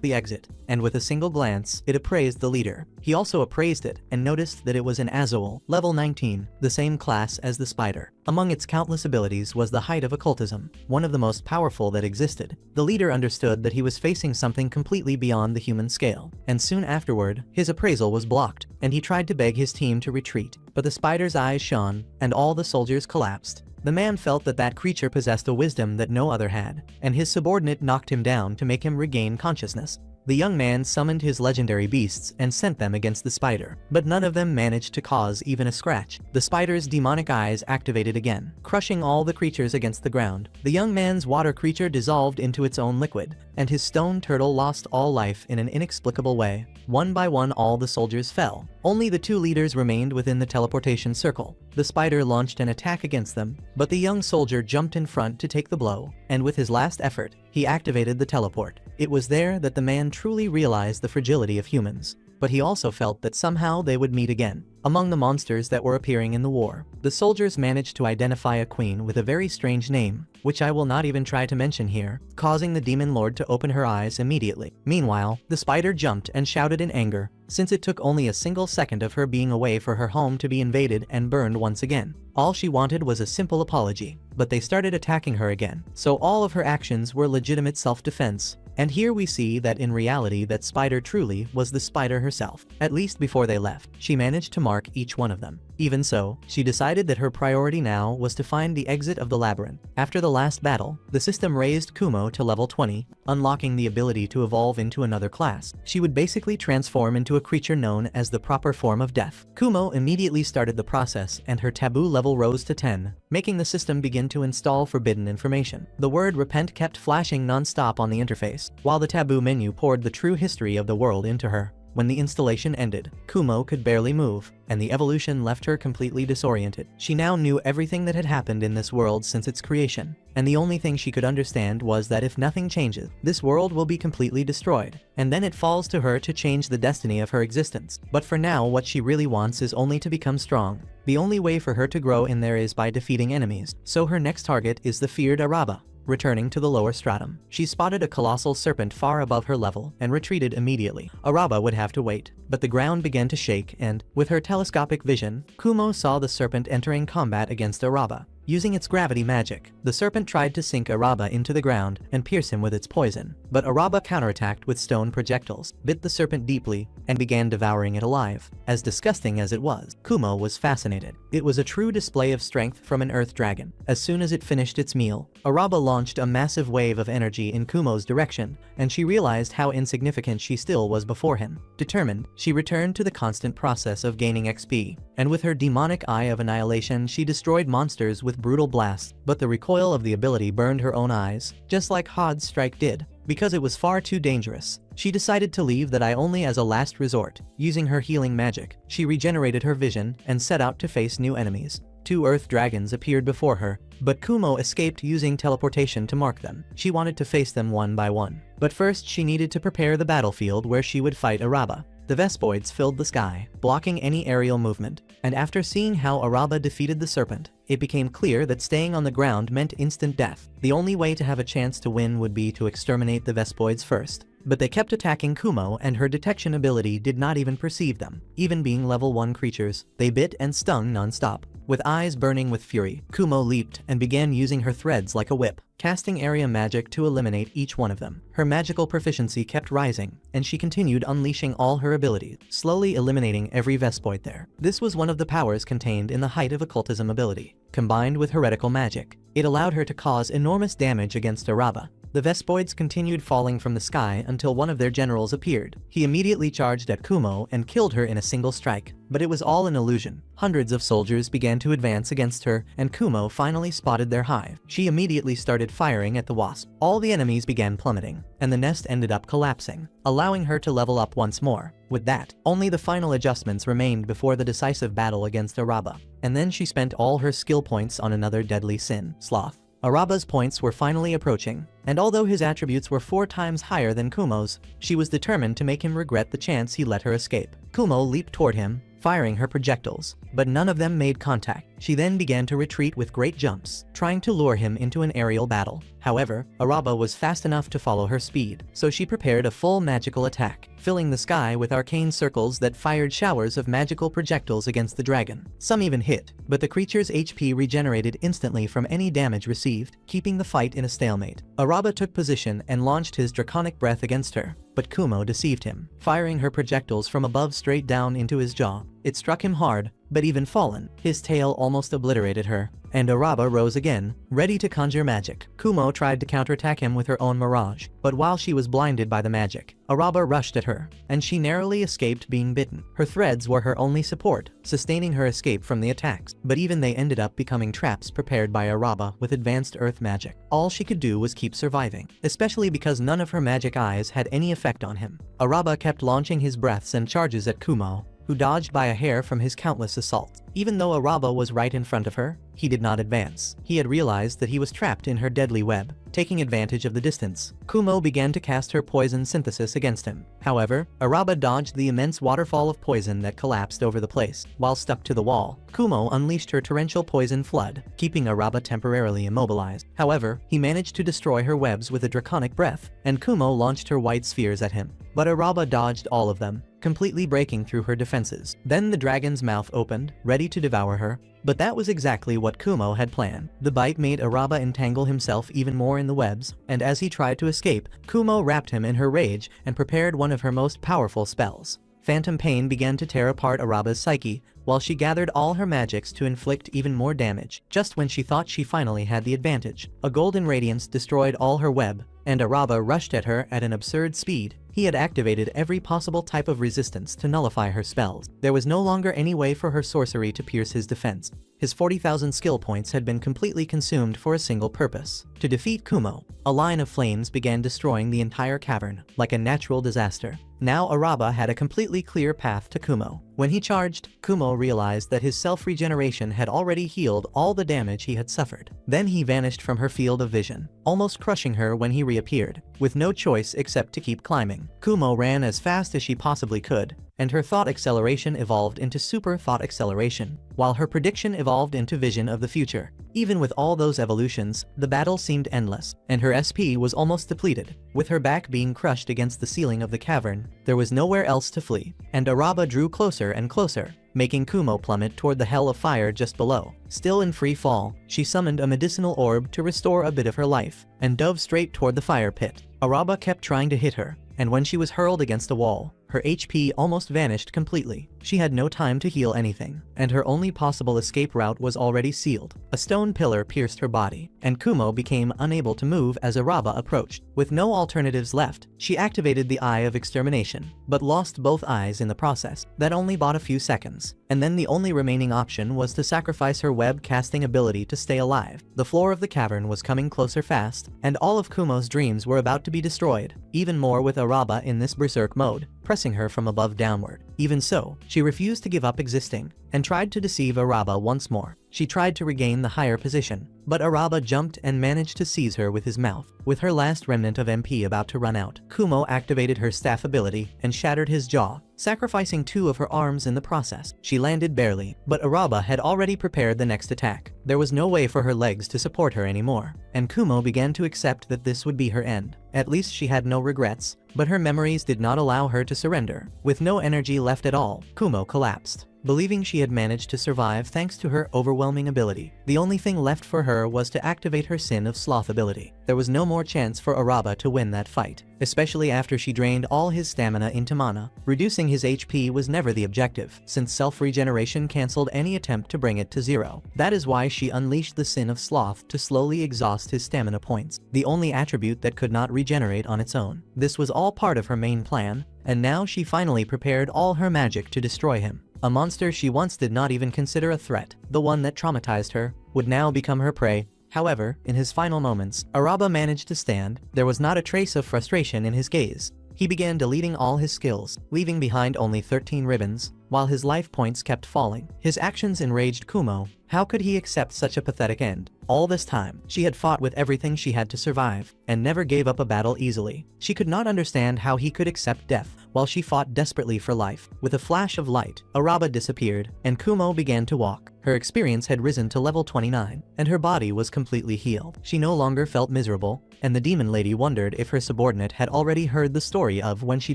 the exit, and with a single glance, it appraised the leader. He also appraised it and noticed that it was an Azul, level 19, the same class as the spider. Among its countless abilities was the height of occultism, one of the most powerful that existed. The leader understood that he was facing something completely beyond the human scale, and soon afterward, his appraisal was blocked, and he tried to beg his team to retreat. But the spider's eyes shone, and all the soldiers collapsed. The man felt that that creature possessed a wisdom that no other had, and his subordinate knocked him down to make him regain consciousness. The young man summoned his legendary beasts and sent them against the spider, but none of them managed to cause even a scratch. The spider's demonic eyes activated again, crushing all the creatures against the ground. The young man's water creature dissolved into its own liquid, and his stone turtle lost all life in an inexplicable way. One by one all the soldiers fell. Only the two leaders remained within the teleportation circle. The spider launched an attack against them, but the young soldier jumped in front to take the blow, and with his last effort, he activated the teleport. It was there that the man truly realized the fragility of humans. But he also felt that somehow they would meet again. Among the monsters that were appearing in the war, the soldiers managed to identify a queen with a very strange name, which I will not even try to mention here, causing the demon lord to open her eyes immediately. Meanwhile, the spider jumped and shouted in anger, since it took only a single second of her being away for her home to be invaded and burned once again. All she wanted was a simple apology, but they started attacking her again, so all of her actions were legitimate self-defense. And here we see that in reality that spider truly was the spider herself. At least before they left, she managed to mark each one of them. Even so, she decided that her priority now was to find the exit of the labyrinth. After the last battle, the system raised Kumo to level 20, unlocking the ability to evolve into another class. She would basically transform into a creature known as the proper form of death. Kumo immediately started the process and her taboo level rose to 10, making the system begin to install forbidden information. The word repent kept flashing non-stop on the interface, while the taboo menu poured the true history of the world into her. When the installation ended, Kumo could barely move, and the evolution left her completely disoriented. She now knew everything that had happened in this world since its creation, and the only thing she could understand was that if nothing changes, this world will be completely destroyed, and then it falls to her to change the destiny of her existence. But for now, what she really wants is only to become strong. The only way for her to grow in there is by defeating enemies, so her next target is the feared Araba. Returning to the lower stratum, she spotted a colossal serpent far above her level and retreated immediately. Araba would have to wait, but the ground began to shake and, with her telescopic vision, Kumo saw the serpent entering combat against Araba. Using its gravity magic, the serpent tried to sink Araba into the ground and pierce him with its poison, but Araba counterattacked with stone projectiles, bit the serpent deeply, and began devouring it alive. As disgusting as it was, Kumo was fascinated. It was a true display of strength from an earth dragon. As soon as it finished its meal, Araba launched a massive wave of energy in Kumo's direction, and she realized how insignificant she still was before him. Determined, she returned to the constant process of gaining XP, and with her demonic eye of annihilation she destroyed monsters with brutal blasts, but the recoil of the ability burned her own eyes, just like Hod's strike did. Because it was far too dangerous, she decided to leave that eye only as a last resort. Using her healing magic, she regenerated her vision and set out to face new enemies. 2 earth dragons appeared before her, but Kumo escaped using teleportation to mark them. She wanted to face them one by one. But first she needed to prepare the battlefield where she would fight Araba. The Vespoids filled the sky, blocking any aerial movement, and after seeing how Araba defeated the serpent, it became clear that staying on the ground meant instant death. The only way to have a chance to win would be to exterminate the Vespoids first. But they kept attacking Kumo and her detection ability did not even perceive them. Even being level 1 creatures, they bit and stung non-stop. With eyes burning with fury, Kumo leaped and began using her threads like a whip, casting area magic to eliminate each one of them. Her magical proficiency kept rising, and she continued unleashing all her abilities, slowly eliminating every Vespoid there. This was one of the powers contained in the height of occultism ability. Combined with heretical magic, it allowed her to cause enormous damage against Araba. The Vespoids continued falling from the sky until one of their generals appeared. He immediately charged at Kumo and killed her in a single strike. But it was all an illusion. Hundreds of soldiers began to advance against her, and Kumo finally spotted their hive. She immediately started firing at the wasp. All the enemies began plummeting, and the nest ended up collapsing, allowing her to level up once more. With that, only the final adjustments remained before the decisive battle against Araba. And then she spent all her skill points on another deadly sin, sloth. Araba's points were finally approaching, and although his attributes were 4 times higher than Kumo's, she was determined to make him regret the chance he let her escape. Kumo leaped toward him, firing her projectiles, but none of them made contact. She then began to retreat with great jumps, trying to lure him into an aerial battle. However, Araba was fast enough to follow her speed, so she prepared a full magical attack, filling the sky with arcane circles that fired showers of magical projectiles against the dragon. Some even hit, but the creature's HP regenerated instantly from any damage received, keeping the fight in a stalemate. Araba took position and launched his draconic breath against her, but Kumo deceived him, firing her projectiles from above straight down into his jaw. It struck him hard, but even fallen, his tail almost obliterated her, and Araba rose again, ready to conjure magic. Kumo tried to counterattack him with her own mirage, but while she was blinded by the magic, Araba rushed at her, and she narrowly escaped being bitten. Her threads were her only support, sustaining her escape from the attacks, but even they ended up becoming traps prepared by Araba with advanced earth magic. All she could do was keep surviving, especially because none of her magic eyes had any effect on him. Araba kept launching his breaths and charges at Kumo, who dodged by a hair from his countless assaults. Even though Araba was right in front of her, he did not advance. He had realized that he was trapped in her deadly web. Taking advantage of the distance, Kumo began to cast her poison synthesis against him. However, Araba dodged the immense waterfall of poison that collapsed over the place. While stuck to the wall, Kumo unleashed her torrential poison flood, keeping Araba temporarily immobilized. However, he managed to destroy her webs with a draconic breath, and Kumo launched her white spheres at him. But Araba dodged all of them, completely breaking through her defenses. Then the dragon's mouth opened, ready to devour her. But that was exactly what Kumo had planned. The bite made Araba entangle himself even more in the webs, and as he tried to escape, Kumo wrapped him in her rage and prepared one of her most powerful spells. Phantom pain began to tear apart Araba's psyche, while she gathered all her magics to inflict even more damage. Just when she thought she finally had the advantage, a golden radiance destroyed all her web, and Araba rushed at her at an absurd speed. He had activated every possible type of resistance to nullify her spells. There was no longer any way for her sorcery to pierce his defense. His 40,000 skill points had been completely consumed for a single purpose: to defeat Kumo. A line of flames began destroying the entire cavern, like a natural disaster. Now Araba had a completely clear path to Kumo. When he charged, Kumo realized that his self-regeneration had already healed all the damage he had suffered. Then he vanished from her field of vision, almost crushing her when he reappeared. With no choice except to keep climbing, Kumo ran as fast as she possibly could, and her thought acceleration evolved into super thought acceleration, while her prediction evolved into vision of the future. Even with all those evolutions, the battle seemed endless, and her SP was almost depleted. With her back being crushed against the ceiling of the cavern, there was nowhere else to flee, and Araba drew closer and closer, making Kumo plummet toward the hell of fire just below. Still in free fall, she summoned a medicinal orb to restore a bit of her life, and dove straight toward the fire pit. Araba kept trying to hit her, and when she was hurled against a wall, her HP almost vanished completely. She had no time to heal anything, and her only possible escape route was already sealed. A stone pillar pierced her body, and Kumo became unable to move as Araba approached. With no alternatives left, she activated the Eye of Extermination, but lost both eyes in the process. That only bought a few seconds, and then the only remaining option was to sacrifice her web casting ability to stay alive. The floor of the cavern was coming closer fast, and all of Kumo's dreams were about to be destroyed, even more with Araba in this berserk mode, pressing her from above downward. Even so, she refused to give up existing, and tried to deceive Araba once more. She tried to regain the higher position, but Araba jumped and managed to seize her with his mouth. With her last remnant of MP about to run out, Kumo activated her staff ability and shattered his jaw, sacrificing 2 of her arms in the process. She landed barely, but Araba had already prepared the next attack. There was no way for her legs to support her anymore, and Kumo began to accept that this would be her end. At least she had no regrets, but her memories did not allow her to surrender. With no energy left at all, Kumo collapsed. believing she had managed to survive thanks to her overwhelming ability. The only thing left for her was to activate her Sin of Sloth ability. There was no more chance for Araba to win that fight, especially after she drained all his stamina into mana. Reducing his HP was never the objective, since self-regeneration cancelled any attempt to bring it to zero. That is why she unleashed the Sin of Sloth to slowly exhaust his stamina points, the only attribute that could not regenerate on its own. This was all part of her main plan, and now she finally prepared all her magic to destroy him. A monster she once did not even consider a threat, the one that traumatized her, would now become her prey. However, in his final moments, Araba managed to stand. There was not a trace of frustration in his gaze. He began deleting all his skills, leaving behind only 13 ribbons, while his life points kept falling. His actions enraged Kumo. How could he accept such a pathetic end? All this time, she had fought with everything she had to survive, and never gave up a battle easily. She could not understand how he could accept death, while she fought desperately for life. With a flash of light, Araba disappeared, and Kumo began to walk. Her experience had risen to level 29, and her body was completely healed. She no longer felt miserable, and the demon lady wondered if her subordinate had already heard the story of when she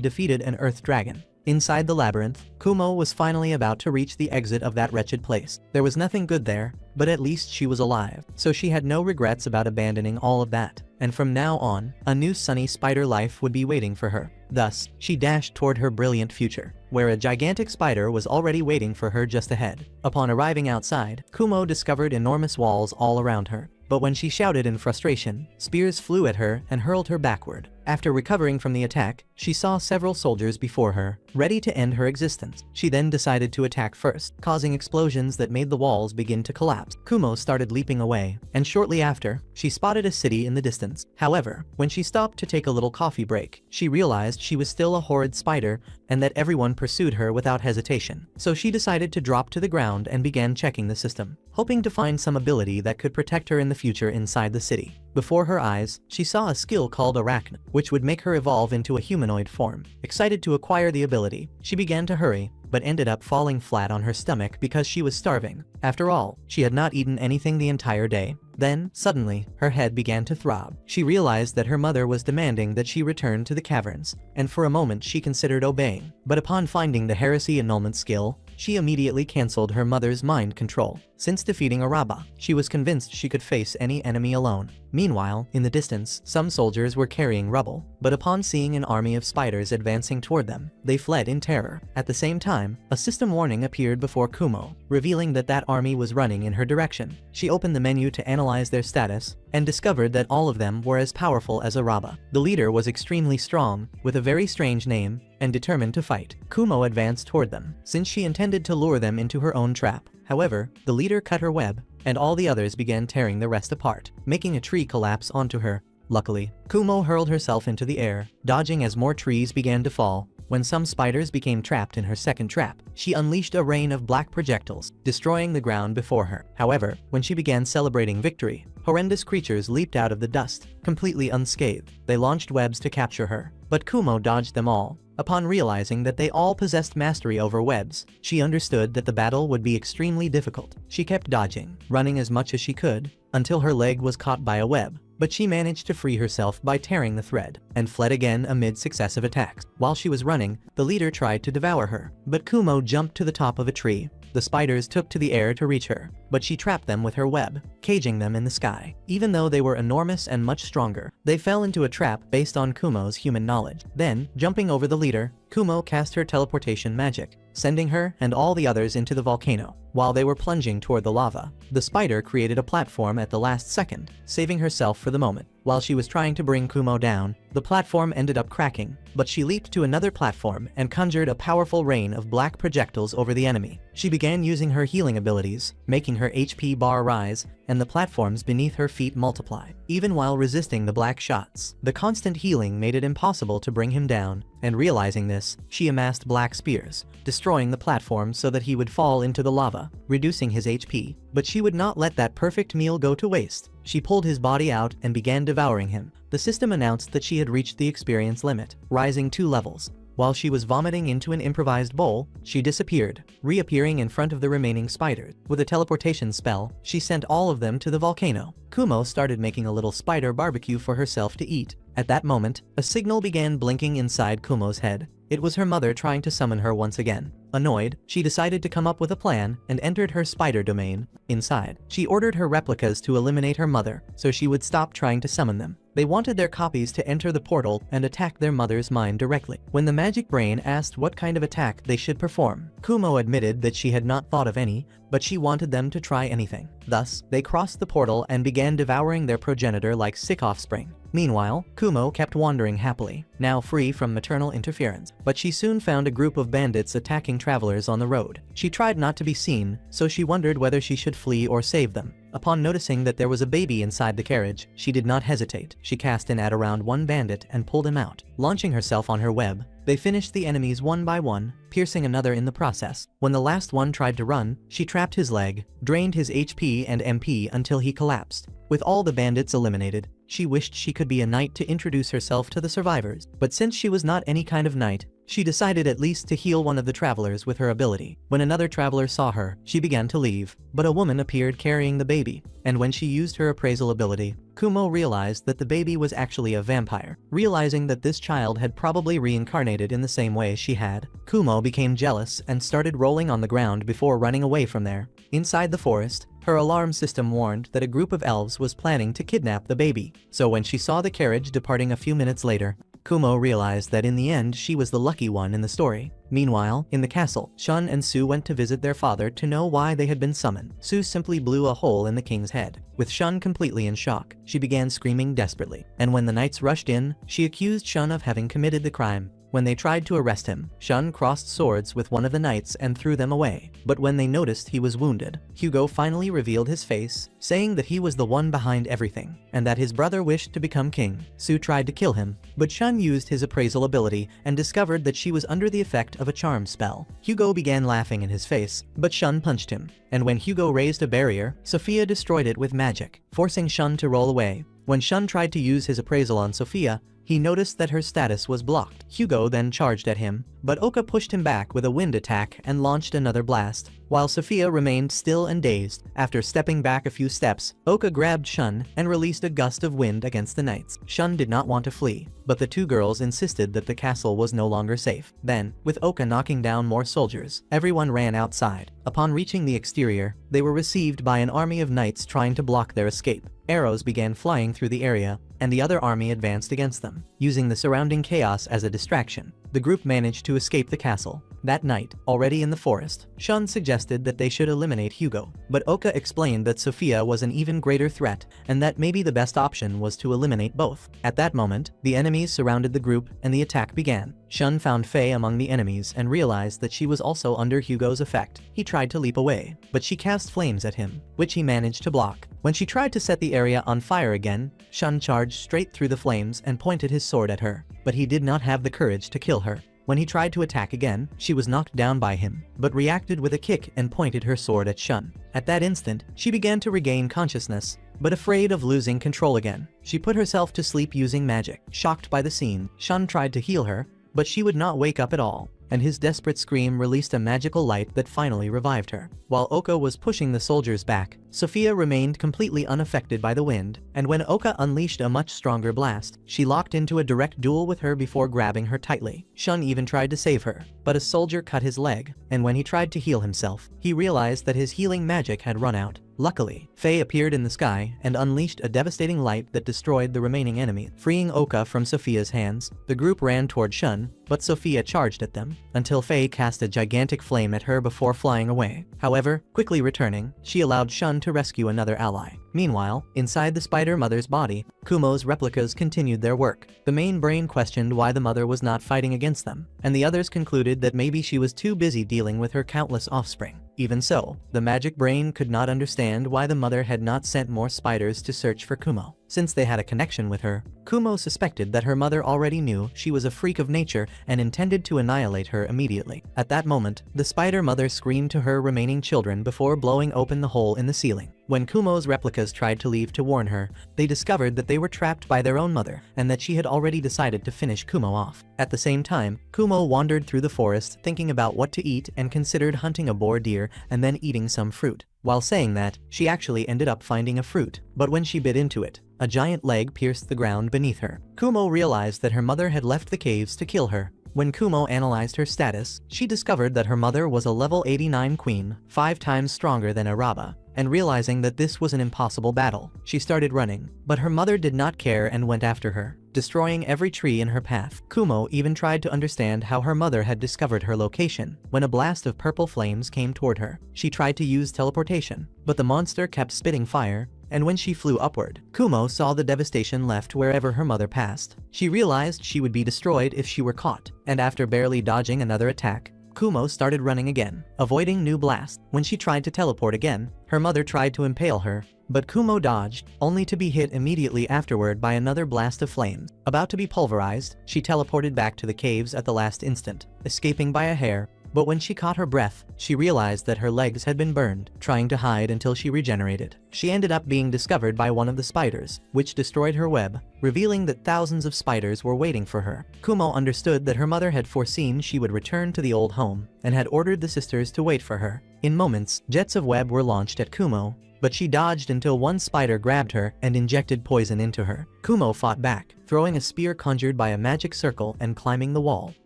defeated an earth dragon. Inside the labyrinth, Kumo was finally about to reach the exit of that wretched place. There was nothing good there, but at least she was alive, so she had no regrets about abandoning all of that. And from now on, a new sunny spider life would be waiting for her. Thus, she dashed toward her brilliant future, where a gigantic spider was already waiting for her just ahead. Upon arriving outside, Kumo discovered enormous walls all around her. But when she shouted in frustration, spears flew at her and hurled her backward. After recovering from the attack, she saw several soldiers before her, ready to end her existence. She then decided to attack first, causing explosions that made the walls begin to collapse. Kumo started leaping away, and shortly after, she spotted a city in the distance. However, when she stopped to take a little coffee break, she realized she was still a horrid spider, and that everyone pursued her without hesitation. So she decided to drop to the ground and began checking the system, hoping to find some ability that could protect her in the future inside the city. Before her eyes, she saw a skill called Arachne, which would make her evolve into a humanoid form. Excited to acquire the ability, she began to hurry, but ended up falling flat on her stomach because she was starving. After all, she had not eaten anything the entire day. Then, suddenly, her head began to throb. She realized that her mother was demanding that she return to the caverns, and for a moment she considered obeying. But upon finding the heresy annulment skill, she immediately cancelled her mother's mind control. Since defeating Araba, she was convinced she could face any enemy alone. Meanwhile, in the distance, some soldiers were carrying rubble, but upon seeing an army of spiders advancing toward them, they fled in terror. At the same time, a system warning appeared before Kumo, revealing that that army was running in her direction. She opened the menu to analyze their status, and discovered that all of them were as powerful as Araba. The leader was extremely strong, with a very strange name, and determined to fight. Kumo advanced toward them, since she intended to lure them into her own trap. However, the leader cut her web, and all the others began tearing the rest apart, making a tree collapse onto her. Luckily, Kumo hurled herself into the air, dodging as more trees began to fall. When some spiders became trapped in her second trap, she unleashed a rain of black projectiles, destroying the ground before her. However, when she began celebrating victory, horrendous creatures leaped out of the dust, completely unscathed. They launched webs to capture her, but Kumo dodged them all. Upon realizing that they all possessed mastery over webs, she understood that the battle would be extremely difficult. She kept dodging, running as much as she could, until her leg was caught by a web. But she managed to free herself by tearing the thread, and fled again amid successive attacks. While she was running, the leader tried to devour her, but Kumo jumped to the top of a tree. The spiders took to the air to reach her, but she trapped them with her web, caging them in the sky. Even though they were enormous and much stronger, they fell into a trap based on Kumo's human knowledge. Then, jumping over the leader, Kumo cast her teleportation magic, sending her and all the others into the volcano. While they were plunging toward the lava, the spider created a platform at the last second, saving herself for the moment. While she was trying to bring Kumo down, the platform ended up cracking, but she leaped to another platform and conjured a powerful rain of black projectiles over the enemy. She began using her healing abilities, making her HP bar rise, and the platforms beneath her feet multiply. Even while resisting the black shots, the constant healing made it impossible to bring him down, and realizing this, she amassed black spears, destroying the platform so that he would fall into the lava, reducing his HP. But she would not let that perfect meal go to waste. She pulled his body out and began devouring him. The system announced that she had reached the experience limit, rising 2 levels. While she was vomiting into an improvised bowl, she disappeared, reappearing in front of the remaining spiders. With a teleportation spell, she sent all of them to the volcano. Kumo started making a little spider barbecue for herself to eat. At that moment, a signal began blinking inside Kumo's head. It was her mother trying to summon her once again. Annoyed, she decided to come up with a plan and entered her spider domain. Inside, she ordered her replicas to eliminate her mother, so she would stop trying to summon them. They wanted their copies to enter the portal and attack their mother's mind directly. When the magic brain asked what kind of attack they should perform, Kumo admitted that she had not thought of any, but she wanted them to try anything. Thus, they crossed the portal and began devouring their progenitor like sick offspring. Meanwhile, Kumo kept wandering happily, now free from maternal interference, but she soon found a group of bandits attacking travelers on the road. She tried not to be seen, so she wondered whether she should flee or save them. Upon noticing that there was a baby inside the carriage, she did not hesitate. She cast an ad around one bandit and pulled him out. Launching herself on her web, they finished the enemies one by one, piercing another in the process. When the last one tried to run, she trapped his leg, drained his HP and MP until he collapsed. With all the bandits eliminated, she wished she could be a knight to introduce herself to the survivors. But since she was not any kind of knight, she decided at least to heal one of the travelers with her ability. When another traveler saw her, she began to leave, but a woman appeared carrying the baby, and when she used her appraisal ability, Kumo realized that the baby was actually a vampire. Realizing that this child had probably reincarnated in the same way she had, Kumo became jealous and started rolling on the ground before running away from there. Inside the forest, her alarm system warned that a group of elves was planning to kidnap the baby, so when she saw the carriage departing a few minutes later, Kumo realized that in the end she was the lucky one in the story. Meanwhile, in the castle, Shun and Su went to visit their father to know why they had been summoned. Su simply blew a hole in the king's head. With Shun completely in shock, she began screaming desperately, and when the knights rushed in, she accused Shun of having committed the crime. When they tried to arrest him, Shun crossed swords with one of the knights and threw them away. But when they noticed he was wounded, Hugo finally revealed his face, saying that he was the one behind everything, and that his brother wished to become king. Su tried to kill him, but Shun used his appraisal ability and discovered that she was under the effect of a charm spell. Hugo began laughing in his face, but Shun punched him, and when Hugo raised a barrier, Sophia destroyed it with magic, forcing Shun to roll away. When Shun tried to use his appraisal on Sophia, he noticed that her status was blocked. Hugo then charged at him, but Oka pushed him back with a wind attack and launched another blast, while Sophia remained still and dazed. After stepping back a few steps, Oka grabbed Shun and released a gust of wind against the knights. Shun did not want to flee, but the two girls insisted that the castle was no longer safe. Then, with Oka knocking down more soldiers, everyone ran outside. Upon reaching the exterior, they were received by an army of knights trying to block their escape. Arrows began flying through the area, and the other army advanced against them, using the surrounding chaos as a distraction. The group managed to escape the castle. That night, already in the forest, Shun suggested that they should eliminate Hugo, but Oka explained that Sophia was an even greater threat, and that maybe the best option was to eliminate both. At that moment, the enemies surrounded the group, and the attack began. Shun found Faye among the enemies and realized that she was also under Hugo's effect. He tried to leap away, but she cast flames at him, which he managed to block. When she tried to set the area on fire again, Shun charged straight through the flames and pointed his sword at her, but he did not have the courage to kill her. When he tried to attack again, she was knocked down by him, but reacted with a kick and pointed her sword at Shun. At that instant, she began to regain consciousness, but afraid of losing control again, she put herself to sleep using magic. Shocked by the scene, Shun tried to heal her, but she would not wake up at all, and his desperate scream released a magical light that finally revived her. While Oka was pushing the soldiers back, Sophia remained completely unaffected by the wind, and when Oka unleashed a much stronger blast, she locked into a direct duel with her before grabbing her tightly. Shun even tried to save her, but a soldier cut his leg, and when he tried to heal himself, he realized that his healing magic had run out. Luckily, Faye appeared in the sky and unleashed a devastating light that destroyed the remaining enemy. Freeing Oka from Sophia's hands, the group ran toward Shun, but Sophia charged at them, until Faye cast a gigantic flame at her before flying away. However, quickly returning, she allowed Shun to rescue another ally. Meanwhile, inside the spider mother's body, Kumo's replicas continued their work. The main brain questioned why the mother was not fighting against them, and the others concluded that maybe she was too busy dealing with her countless offspring. Even so, the magic brain could not understand why the mother had not sent more spiders to search for Kumo. Since they had a connection with her, Kumo suspected that her mother already knew she was a freak of nature and intended to annihilate her immediately. At that moment, the spider mother screamed to her remaining children before blowing open the hole in the ceiling. When Kumo's replicas tried to leave to warn her, they discovered that they were trapped by their own mother and that she had already decided to finish Kumo off. At the same time, Kumo wandered through the forest thinking about what to eat and considered hunting a boar deer and then eating some fruit. While saying that, she actually ended up finding a fruit, but when she bit into it, a giant leg pierced the ground beneath her. Kumo realized that her mother had left the caves to kill her, When Kumo analyzed her status, she discovered that her mother was a level 89 queen, 5 times stronger than Araba. And realizing that this was an impossible battle, she started running. But her mother did not care and went after her, destroying every tree in her path. Kumo even tried to understand how her mother had discovered her location. When a blast of purple flames came toward her, she tried to use teleportation, but the monster kept spitting fire, and when she flew upward, Kumo saw the devastation left wherever her mother passed. She realized she would be destroyed if she were caught, and after barely dodging another attack, Kumo started running again, avoiding new blasts. When she tried to teleport again, her mother tried to impale her, but Kumo dodged, only to be hit immediately afterward by another blast of flames. About to be pulverized, she teleported back to the caves at the last instant, escaping by a hair. But when she caught her breath, she realized that her legs had been burned, trying to hide until she regenerated. She ended up being discovered by one of the spiders, which destroyed her web, revealing that thousands of spiders were waiting for her. Kumo understood that her mother had foreseen she would return to the old home, and had ordered the sisters to wait for her. In moments, jets of web were launched at Kumo, but she dodged until one spider grabbed her and injected poison into her. Kumo fought back, throwing a spear conjured by a magic circle and climbing the wall.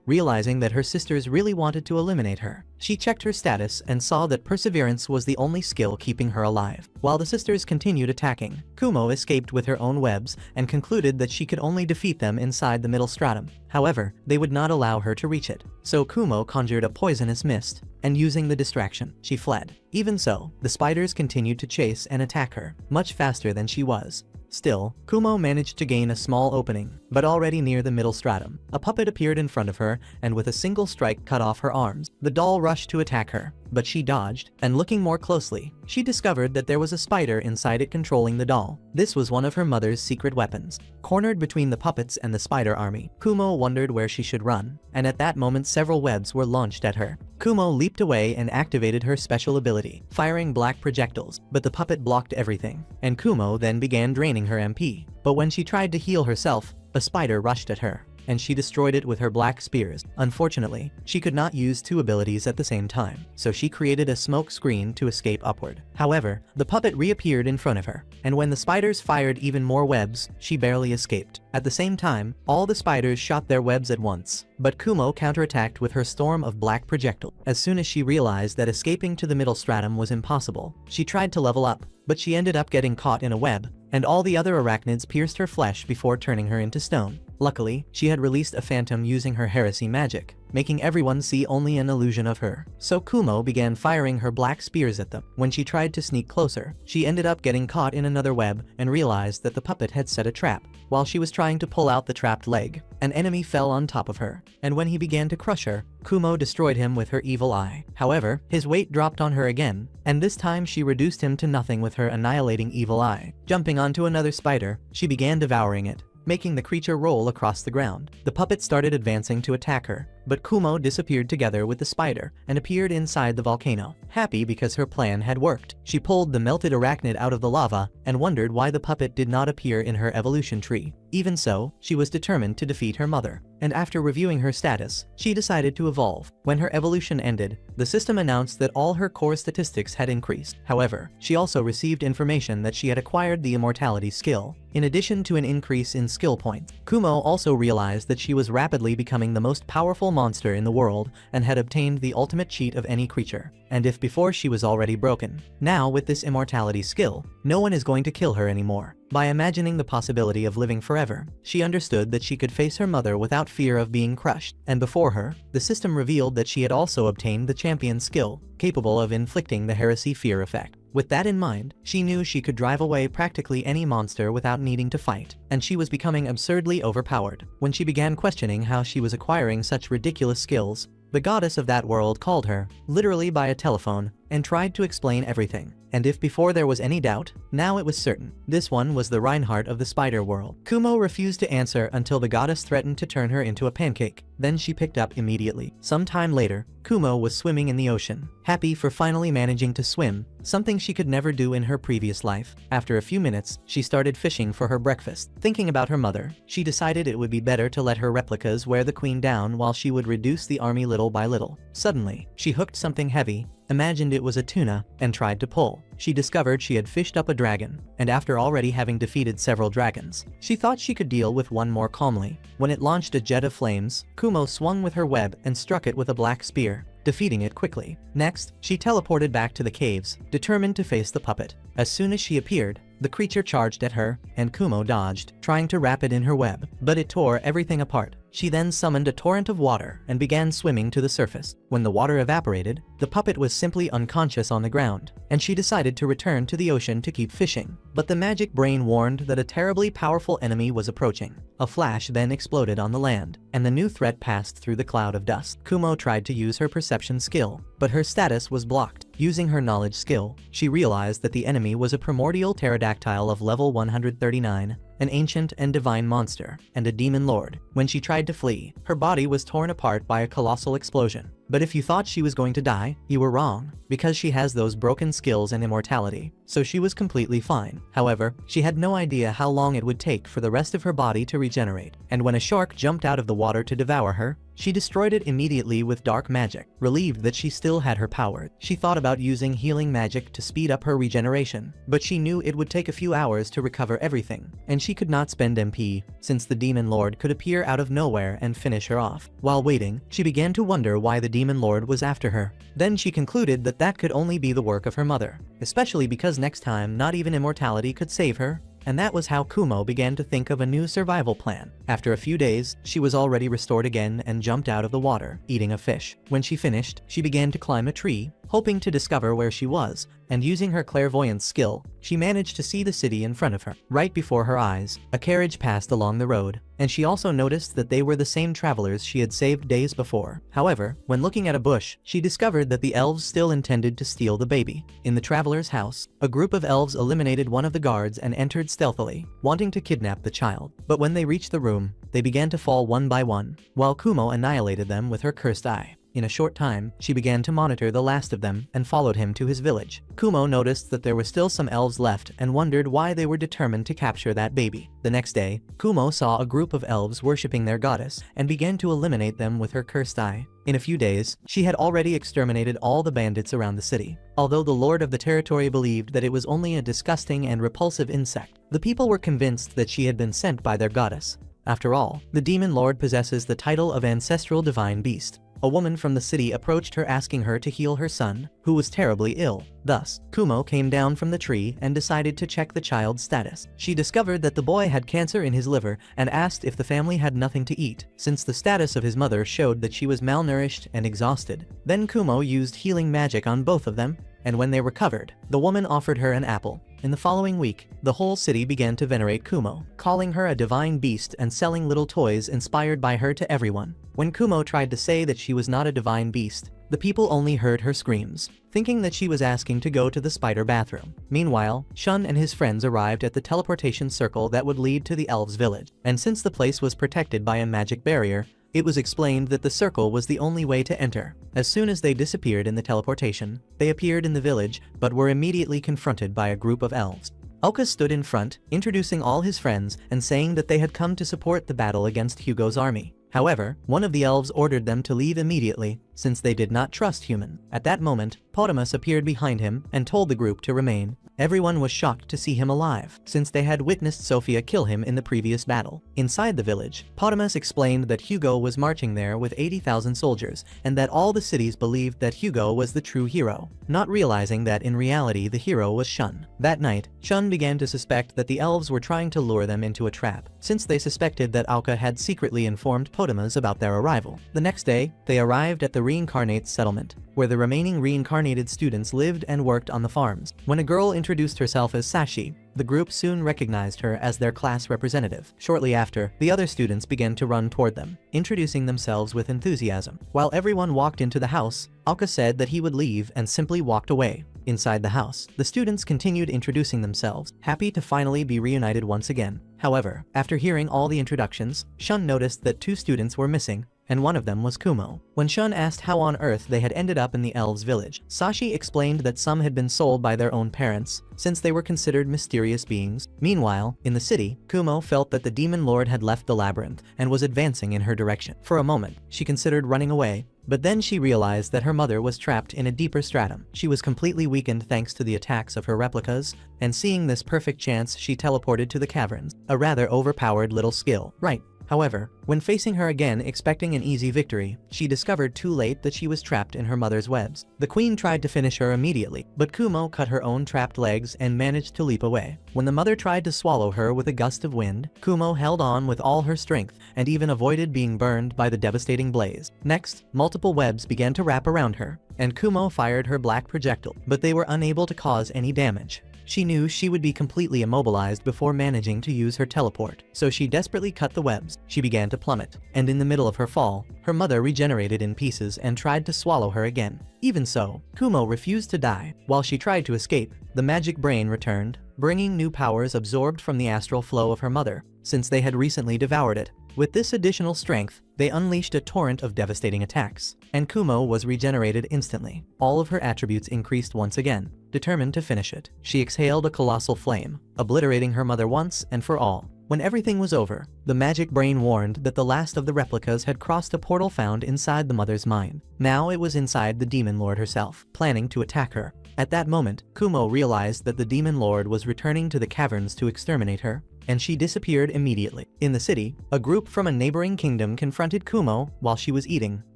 Realizing that her sisters really wanted to eliminate her, she checked her status and saw that perseverance was the only skill keeping her alive. While the sisters continued attacking, Kumo escaped with her own webs and concluded that she could only defeat them inside the middle stratum. However, they would not allow her to reach it. So Kumo conjured a poisonous mist, and using the distraction, she fled. Even so, the spiders continued to chase and attack her, much faster than she was. Still, Kumo managed to gain a small opening, but already near the middle stratum, a puppet appeared in front of her and with a single strike cut off her arms. The doll rushed to attack her, but she dodged, and looking more closely, she discovered that there was a spider inside it controlling the doll. This was one of her mother's secret weapons. Cornered between the puppets and the spider army, Kumo wondered where she should run, and at that moment several webs were launched at her. Kumo leaped away and activated her special ability, firing black projectiles, but the puppet blocked everything, and Kumo then began draining her MP. But when she tried to heal herself, a spider rushed at her, and she destroyed it with her black spears. Unfortunately, she could not use two abilities at the same time, so she created a smoke screen to escape upward. However, the puppet reappeared in front of her, and when the spiders fired even more webs, she barely escaped. At the same time, all the spiders shot their webs at once, but Kumo counterattacked with her storm of black projectiles. As soon as she realized that escaping to the middle stratum was impossible, she tried to level up, but she ended up getting caught in a web, and all the other arachnids pierced her flesh before turning her into stone. Luckily, she had released a phantom using her heresy magic, making everyone see only an illusion of her. So Kumo began firing her black spears at them. When she tried to sneak closer, she ended up getting caught in another web and realized that the puppet had set a trap. While she was trying to pull out the trapped leg, an enemy fell on top of her, and when he began to crush her, Kumo destroyed him with her evil eye. However, his weight dropped on her again, and this time she reduced him to nothing with her annihilating evil eye. Jumping onto another spider, she began devouring it, making the creature roll across the ground. The puppet started advancing to attack her, but Kumo disappeared together with the spider and appeared inside the volcano. Happy because her plan had worked, she pulled the melted arachnid out of the lava and wondered why the puppet did not appear in her evolution tree. Even so, she was determined to defeat her mother, and after reviewing her status, she decided to evolve. When her evolution ended, the system announced that all her core statistics had increased. However, she also received information that she had acquired the immortality skill, in addition to an increase in skill points. Kumo also realized that she was rapidly becoming the most powerful monster in the world and had obtained the ultimate cheat of any creature. And if before she was already broken, now with this immortality skill, no one is going to kill her anymore. By imagining the possibility of living forever, she understood that she could face her mother without fear of being crushed. And before her, the system revealed that she had also obtained the champion skill, capable of inflicting the heresy fear effect. With that in mind, she knew she could drive away practically any monster without needing to fight, and she was becoming absurdly overpowered. When she began questioning how she was acquiring such ridiculous skills, the goddess of that world called her, literally by a telephone, and tried to explain everything. And if before there was any doubt, now it was certain. This one was the Reinhardt of the spider world. Kumo refused to answer until the goddess threatened to turn her into a pancake. Then she picked up immediately. Some time later, Kumo was swimming in the ocean, happy for finally managing to swim, something she could never do in her previous life. After a few minutes, she started fishing for her breakfast. Thinking about her mother, she decided it would be better to let her replicas wear the queen down while she would reduce the army little by little. Suddenly, she hooked something heavy, imagined it was a tuna, and tried to pull. She discovered she had fished up a dragon, and after already having defeated several dragons, she thought she could deal with one more calmly. When it launched a jet of flames, Kumo swung with her web and struck it with a black spear, defeating it quickly. Next, she teleported back to the caves, determined to face the puppet. As soon as she appeared, the creature charged at her, and Kumo dodged, trying to wrap it in her web, but it tore everything apart. She then summoned a torrent of water and began swimming to the surface. When the water evaporated, the puppet was simply unconscious on the ground, and she decided to return to the ocean to keep fishing. But the magic brain warned that a terribly powerful enemy was approaching. A flash then exploded on the land, and the new threat passed through the cloud of dust. Kumo tried to use her perception skill, but her status was blocked. Using her knowledge skill, she realized that the enemy was a primordial pterodactyl of level 139, an ancient and divine monster, and a demon lord. When she tried to flee, her body was torn apart by a colossal explosion. But if you thought she was going to die, you were wrong, because she has those broken skills and immortality, so she was completely fine. However, she had no idea how long it would take for the rest of her body to regenerate, and when a shark jumped out of the water to devour her, she destroyed it immediately with dark magic. Relieved that she still had her power, she thought about using healing magic to speed up her regeneration, but she knew it would take a few hours to recover everything, and she could not spend MP, since the demon lord could appear out of nowhere and finish her off. While waiting, she began to wonder why the demon lord was after her. Then she concluded that that could only be the work of her mother, especially because next time not even immortality could save her. And that was how Kumo began to think of a new survival plan. After a few days, she was already restored again and jumped out of the water, eating a fish. When she finished, she began to climb a tree, hoping to discover where she was, and using her clairvoyance skill, she managed to see the city in front of her. Right before her eyes, a carriage passed along the road, and she also noticed that they were the same travelers she had saved days before. However, when looking at a bush, she discovered that the elves still intended to steal the baby. In the traveler's house, a group of elves eliminated one of the guards and entered stealthily, wanting to kidnap the child. But when they reached the room, they began to fall one by one, while Kumo annihilated them with her cursed eye. In a short time, she began to monitor the last of them and followed him to his village. Kumo noticed that there were still some elves left and wondered why they were determined to capture that baby. The next day, Kumo saw a group of elves worshipping their goddess and began to eliminate them with her cursed eye. In a few days, she had already exterminated all the bandits around the city. Although the lord of the territory believed that it was only a disgusting and repulsive insect, the people were convinced that she had been sent by their goddess. After all, the demon lord possesses the title of ancestral divine beast. A woman from the city approached her asking her to heal her son, who was terribly ill. Thus, Kumo came down from the tree and decided to check the child's status. She discovered that the boy had cancer in his liver and asked if the family had nothing to eat, since the status of his mother showed that she was malnourished and exhausted. Then Kumo used healing magic on both of them, and when they recovered, the woman offered her an apple. In the following week, the whole city began to venerate Kumo, calling her a divine beast and selling little toys inspired by her to everyone. When Kumo tried to say that she was not a divine beast, the people only heard her screams, thinking that she was asking to go to the spider bathroom. Meanwhile, Shun and his friends arrived at the teleportation circle that would lead to the elves' village, and since the place was protected by a magic barrier, it was explained that the circle was the only way to enter. As soon as they disappeared in the teleportation, they appeared in the village, but were immediately confronted by a group of elves. Alka stood in front, introducing all his friends and saying that they had come to support the battle against Hugo's army. However, one of the elves ordered them to leave immediately, since they did not trust humans. At that moment, Potamus appeared behind him and told the group to remain. Everyone was shocked to see him alive, since they had witnessed Sophia kill him in the previous battle. Inside the village, Potamus explained that Hugo was marching there with 80,000 soldiers, and that all the cities believed that Hugo was the true hero, not realizing that in reality the hero was Shun. That night, Shun began to suspect that the elves were trying to lure them into a trap, since they suspected that Alka had secretly informed Potamus about their arrival. The next day, they arrived at the Reincarnate settlement, where the remaining reincarnated students lived and worked on the farms. When a girl introduced herself as Sashi, the group soon recognized her as their class representative. Shortly after, the other students began to run toward them, introducing themselves with enthusiasm. While everyone walked into the house, Alka said that he would leave and simply walked away. Inside the house, the students continued introducing themselves, happy to finally be reunited once again. However, after hearing all the introductions, Shun noticed that 2 students were missing, and one of them was Kumo. When Shun asked how on earth they had ended up in the elves' village, Sashi explained that some had been sold by their own parents, since they were considered mysterious beings. Meanwhile, in the city, Kumo felt that the demon lord had left the labyrinth and was advancing in her direction. For a moment, she considered running away, but then she realized that her mother was trapped in a deeper stratum. She was completely weakened thanks to the attacks of her replicas, and seeing this perfect chance, she teleported to the caverns, a rather overpowered little skill, right? However, when facing her again expecting an easy victory, she discovered too late that she was trapped in her mother's webs. The queen tried to finish her immediately, but Kumo cut her own trapped legs and managed to leap away. When the mother tried to swallow her with a gust of wind, Kumo held on with all her strength and even avoided being burned by the devastating blaze. Next, multiple webs began to wrap around her, and Kumo fired her black projectile, but they were unable to cause any damage. She knew she would be completely immobilized before managing to use her teleport, so she desperately cut the webs. She began to plummet, and in the middle of her fall, her mother regenerated in pieces and tried to swallow her again. Even so, Kumo refused to die. While she tried to escape, the magic brain returned, bringing new powers absorbed from the astral flow of her mother, since they had recently devoured it. With this additional strength, they unleashed a torrent of devastating attacks, and Kumo was regenerated instantly. All of her attributes increased once again. Determined to finish it, she exhaled a colossal flame, obliterating her mother once and for all. When everything was over, the magic brain warned that the last of the replicas had crossed a portal found inside the mother's mind. Now it was inside the demon lord herself, planning to attack her. At that moment, Kumo realized that the demon lord was returning to the caverns to exterminate her, and she disappeared immediately. In the city, a group from a neighboring kingdom confronted Kumo while she was eating,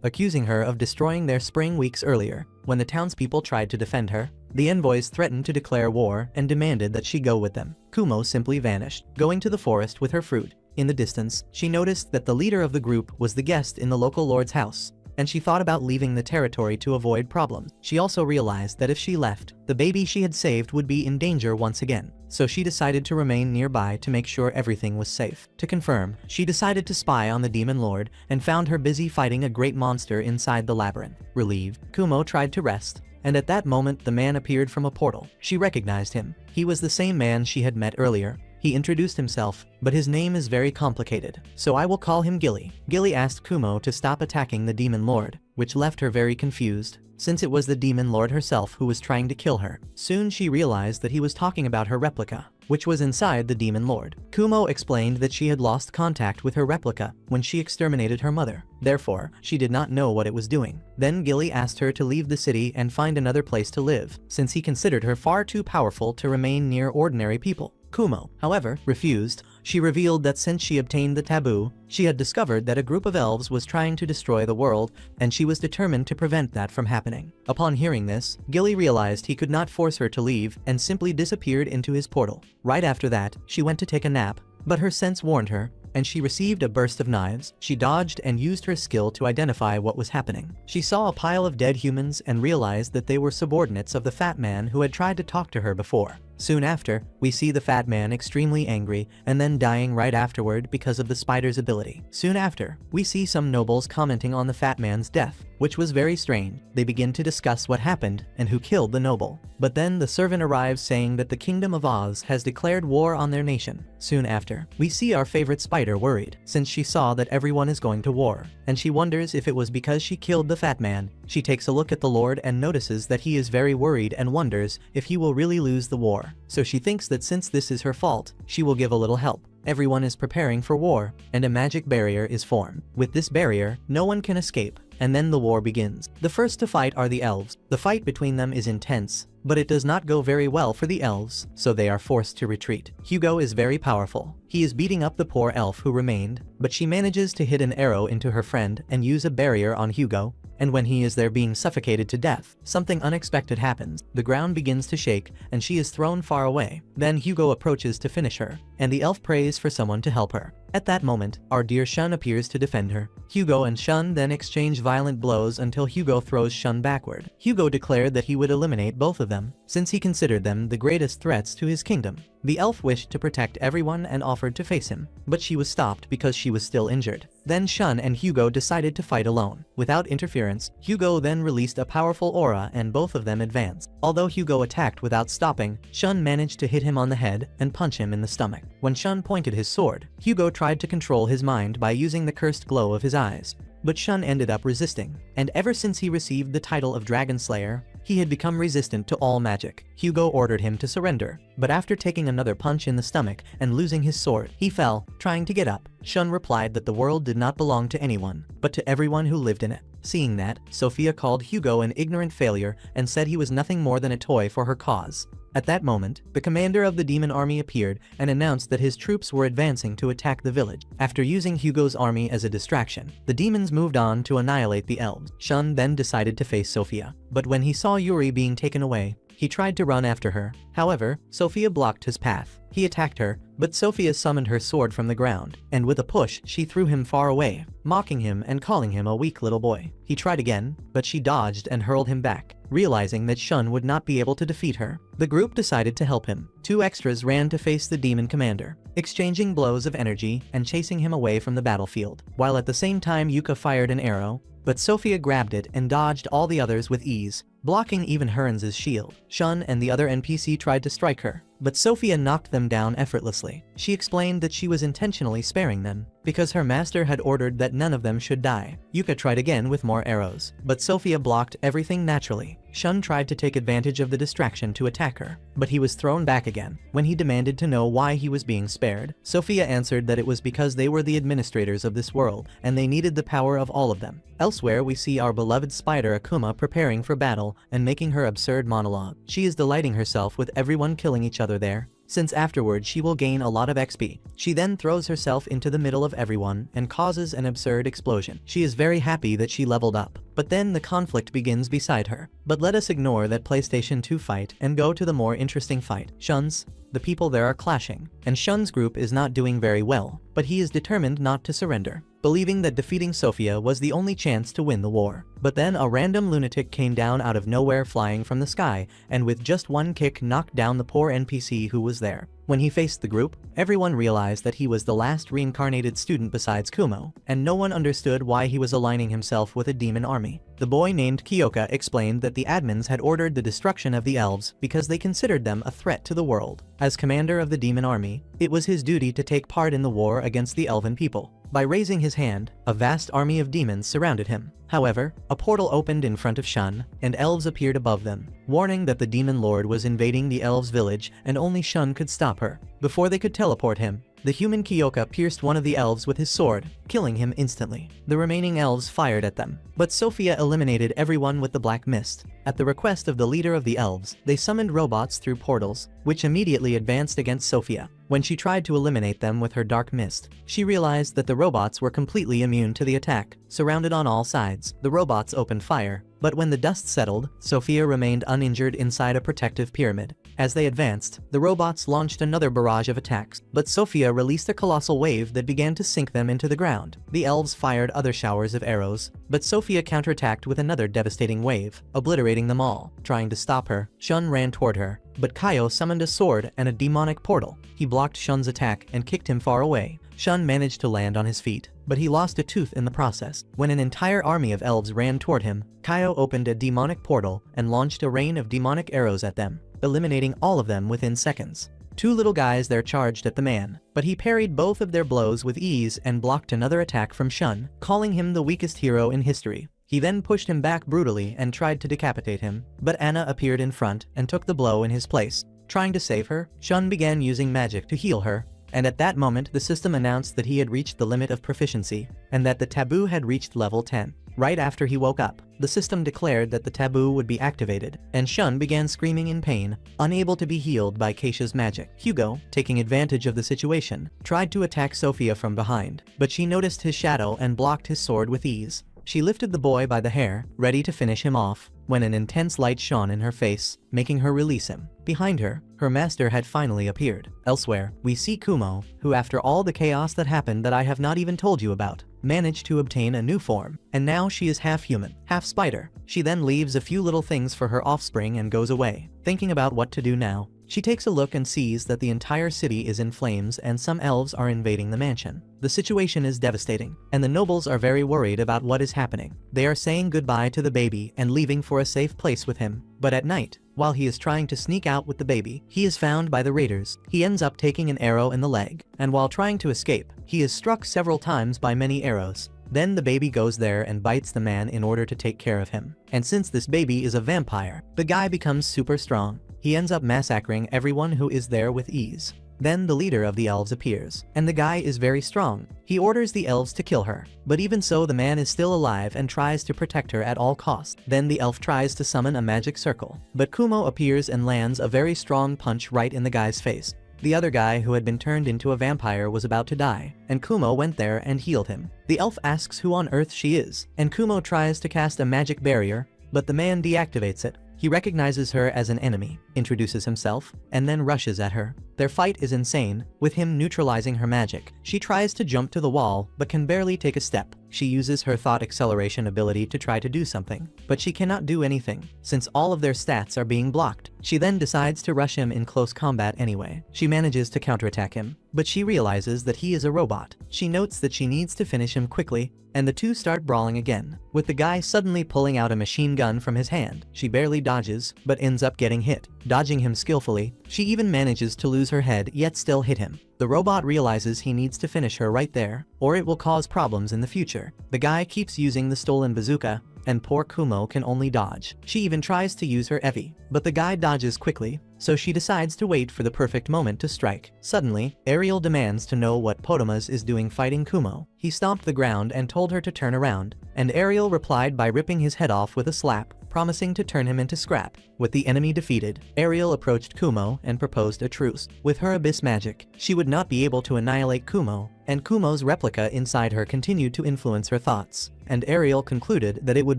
accusing her of destroying their spring weeks earlier. When the townspeople tried to defend her, the envoys threatened to declare war and demanded that she go with them. Kumo simply vanished, going to the forest with her fruit. In the distance, she noticed that the leader of the group was the guest in the local lord's house, and she thought about leaving the territory to avoid problems. She also realized that if she left, the baby she had saved would be in danger once again, so she decided to remain nearby to make sure everything was safe. To confirm, she decided to spy on the demon lord and found her busy fighting a great monster inside the labyrinth. Relieved, Kumo tried to rest, and at that moment the man appeared from a portal. She recognized him. He was the same man she had met earlier. He introduced himself, but his name is very complicated, so I will call him Gilly. Gilly asked Kumo to stop attacking the demon lord, which left her very confused, since it was the demon lord herself who was trying to kill her. Soon she realized that he was talking about her replica, which was inside the demon lord. Kumo explained that she had lost contact with her replica when she exterminated her mother. Therefore, she did not know what it was doing. Then Gilly asked her to leave the city and find another place to live, since he considered her far too powerful to remain near ordinary people. Kumo, however, refused. She revealed that since she obtained the taboo, she had discovered that a group of elves was trying to destroy the world, and she was determined to prevent that from happening. Upon hearing this, Gilly realized he could not force her to leave and simply disappeared into his portal. Right after that, she went to take a nap, but her sense warned her, and she received a burst of knives. She dodged and used her skill to identify what was happening. She saw a pile of dead humans and realized that they were subordinates of the fat man who had tried to talk to her before. Soon after, we see the fat man extremely angry and then dying right afterward because of the spider's ability. Soon after, we see some nobles commenting on the fat man's death, which was very strange. They begin to discuss what happened and who killed the noble. But then the servant arrives saying that the Kingdom of Oz has declared war on their nation. Soon after, we see our favorite spider worried, since she saw that everyone is going to war, and she wonders if it was because she killed the fat man. She takes a look at the Lord and notices that he is very worried and wonders if he will really lose the war. So she thinks that since this is her fault, she will give a little help. Everyone is preparing for war, and a magic barrier is formed. With this barrier, no one can escape, and then the war begins. The first to fight are the elves. The fight between them is intense, but it does not go very well for the elves, so they are forced to retreat. Hugo is very powerful. He is beating up the poor elf who remained, but she manages to hit an arrow into her friend and use a barrier on Hugo. And when he is there being suffocated to death, something unexpected happens. The ground begins to shake, and she is thrown far away. Then Hugo approaches to finish her, and the elf prays for someone to help her. At that moment, our dear Shun appears to defend her. Hugo and Shun then exchange violent blows until Hugo throws Shun backward. Hugo declared that he would eliminate both of them, since he considered them the greatest threats to his kingdom. The elf wished to protect everyone and offered to face him, but she was stopped because she was still injured. Then Shun and Hugo decided to fight alone. Without interference, Hugo then released a powerful aura and both of them advanced. Although Hugo attacked without stopping, Shun managed to hit him on the head and punch him in the stomach. When Shun pointed his sword, Hugo tried to control his mind by using the cursed glow of his eyes. but Shun ended up resisting, and ever since he received the title of Dragon Slayer, he had become resistant to all magic. Hugo ordered him to surrender, but after taking another punch in the stomach and losing his sword, he fell, trying to get up. Shun replied that the world did not belong to anyone, but to everyone who lived in it. Seeing that, Sophia called Hugo an ignorant failure and said he was nothing more than a toy for her cause. At that moment, the commander of the demon army appeared and announced that his troops were advancing to attack the village. After using Hugo's army as a distraction, the demons moved on to annihilate the elves. Shun then decided to face Sophia, but when he saw Yuri being taken away, he tried to run after her. However, Sophia blocked his path. He attacked her, but Sophia summoned her sword from the ground, and with a push, she threw him far away, mocking him and calling him a weak little boy. He tried again, but she dodged and hurled him back. Realizing that Shun would not be able to defeat her, the group decided to help him. 2 extras ran to face the demon commander, exchanging blows of energy and chasing him away from the battlefield, while at the same time Yuka fired an arrow, but Sophia grabbed it and dodged all the others with ease, blocking even Hearns' shield. Shun and the other NPC tried to strike her, but Sophia knocked them down effortlessly. She explained that she was intentionally sparing them, because her master had ordered that none of them should die. Yuka tried again with more arrows, but Sophia blocked everything naturally. Shun tried to take advantage of the distraction to attack her, but he was thrown back again. When he demanded to know why he was being spared, Sophia answered that it was because they were the administrators of this world, and they needed the power of all of them. Elsewhere, we see our beloved spider Akuma preparing for battle and making her absurd monologue. She is delighting herself with everyone killing each other there, since afterwards she will gain a lot of XP. She then throws herself into the middle of everyone and causes an absurd explosion. She is very happy that she leveled up, but then the conflict begins beside her. But let us ignore that PlayStation 2 fight and go to the more interesting fight. Shun's. The people there are clashing, and Shun's group is not doing very well, but he is determined not to surrender, believing that defeating Sophia was the only chance to win the war. But then a random lunatic came down out of nowhere flying from the sky, and with just one kick knocked down the poor NPC who was there. When he faced the group, everyone realized that he was the last reincarnated student besides Kumo, and no one understood why he was aligning himself with a demon army. The boy named Kyoka explained that the admins had ordered the destruction of the elves because they considered them a threat to the world. As commander of the demon army, it was his duty to take part in the war against the elven people. By raising his hand, a vast army of demons surrounded him. However, a portal opened in front of Shun, and elves appeared above them, warning that the demon lord was invading the elves' village and only Shun could stop her. Before they could teleport him, the human Kyoka pierced one of the elves with his sword, killing him instantly. The remaining elves fired at them, but Sophia eliminated everyone with the black mist. At the request of the leader of the elves, they summoned robots through portals, which immediately advanced against Sophia. When she tried to eliminate them with her dark mist, she realized that the robots were completely immune to the attack. Surrounded on all sides, the robots opened fire, but when the dust settled, Sophia remained uninjured inside a protective pyramid. As they advanced, the robots launched another barrage of attacks, but Sophia released a colossal wave that began to sink them into the ground. The elves fired other showers of arrows, but Sophia counterattacked with another devastating wave, obliterating them all. Trying to stop her, Shun ran toward her, but Kaio summoned a sword and a demonic portal. He blocked Shun's attack and kicked him far away. Shun managed to land on his feet, but he lost a tooth in the process. When an entire army of elves ran toward him, Kaio opened a demonic portal and launched a rain of demonic arrows at them, eliminating all of them within seconds. 2 little guys there charged at the man, but he parried both of their blows with ease and blocked another attack from Shun, calling him the weakest hero in history. He then pushed him back brutally and tried to decapitate him, but Anna appeared in front and took the blow in his place. Trying to save her, Shun began using magic to heal her, and at that moment the system announced that he had reached the limit of proficiency, and that the taboo had reached level 10. Right after he woke up, the system declared that the taboo would be activated, and Shun began screaming in pain, unable to be healed by Keisha's magic. Hugo, taking advantage of the situation, tried to attack Sophia from behind, but she noticed his shadow and blocked his sword with ease. She lifted the boy by the hair, ready to finish him off, when an intense light shone in her face, making her release him. Behind her, her master had finally appeared. Elsewhere, we see Kumo, who after all the chaos that happened that I have not even told you about, managed to obtain a new form, and now she is half human, half spider. She then leaves a few little things for her offspring and goes away. Thinking about what to do now, she takes a look and sees that the entire city is in flames and some elves are invading the mansion. The situation is devastating, and the nobles are very worried about what is happening. They are saying goodbye to the baby and leaving for a safe place with him. But at night, while he is trying to sneak out with the baby, he is found by the raiders. He ends up taking an arrow in the leg, and while trying to escape, he is struck several times by many arrows. Then the baby goes there and bites the man in order to take care of him. And since this baby is a vampire, the guy becomes super strong. He ends up massacring everyone who is there with ease. Then the leader of the elves appears, and the guy is very strong. He orders the elves to kill her, but even so the man is still alive and tries to protect her at all costs. Then the elf tries to summon a magic circle, but Kumo appears and lands a very strong punch right in the guy's face. The other guy who had been turned into a vampire was about to die, and Kumo went there and healed him. The elf asks who on earth she is, and Kumo tries to cast a magic barrier, but the man deactivates it. He recognizes her as an enemy, introduces himself, and then rushes at her. Their fight is insane, with him neutralizing her magic. She tries to jump to the wall, but can barely take a step. She uses her thought acceleration ability to try to do something, but she cannot do anything, since all of their stats are being blocked. She then decides to rush him in close combat anyway. She manages to counterattack him, but she realizes that he is a robot. She notes that she needs to finish him quickly, and the two start brawling again, with the guy suddenly pulling out a machine gun from his hand. She barely dodges, but ends up getting hit. Dodging him skillfully, she even manages to lose her head yet still hit him. The robot realizes he needs to finish her right there, or it will cause problems in the future. The guy keeps using the stolen bazooka, and poor Kumo can only dodge. She even tries to use her Evi, but the guy dodges quickly, so she decides to wait for the perfect moment to strike. Suddenly, Ariel demands to know what Potamus is doing fighting Kumo. He stomped the ground and told her to turn around, and Ariel replied by ripping his head off with a slap, promising to turn him into scrap. With the enemy defeated, Ariel approached Kumo and proposed a truce. With her abyss magic, she would not be able to annihilate Kumo, and Kumo's replica inside her continued to influence her thoughts, and Ariel concluded that it would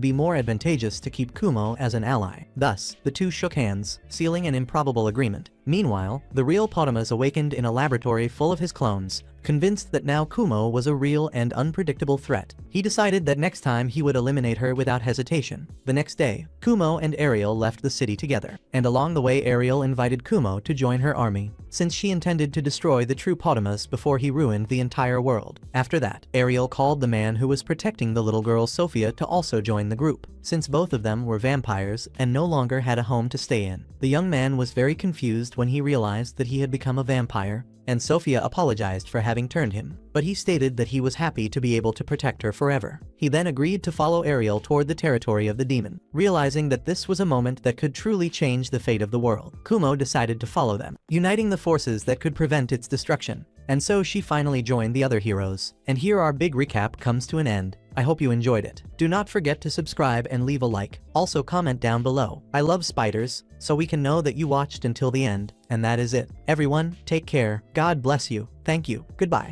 be more advantageous to keep Kumo as an ally. Thus, the two shook hands, sealing an improbable agreement. Meanwhile, the real Potamus awakened in a laboratory full of his clones, convinced that now Kumo was a real and unpredictable threat. He decided that next time he would eliminate her without hesitation. The next day, Kumo and Ariel left the city together, and along the way Ariel invited Kumo to join her army, since she intended to destroy the true Potamus before he ruined the entire world. After that, Ariel called the man who was protecting the little girl Sophia to also join the group, since both of them were vampires and no longer had a home to stay in. The young man was very confused when he realized that he had become a vampire, and Sophia apologized for having turned him, but he stated that he was happy to be able to protect her forever. He then agreed to follow Ariel toward the territory of the demon, realizing that this was a moment that could truly change the fate of the world. Kumo decided to follow them, uniting the forces that could prevent its destruction, and so she finally joined the other heroes. And here our big recap comes to an end. I hope you enjoyed it. Do not forget to subscribe and leave a like. Also comment down below. I love spiders, so we can know that you watched until the end. And that is it. Everyone, take care. God bless you. Thank you. Goodbye.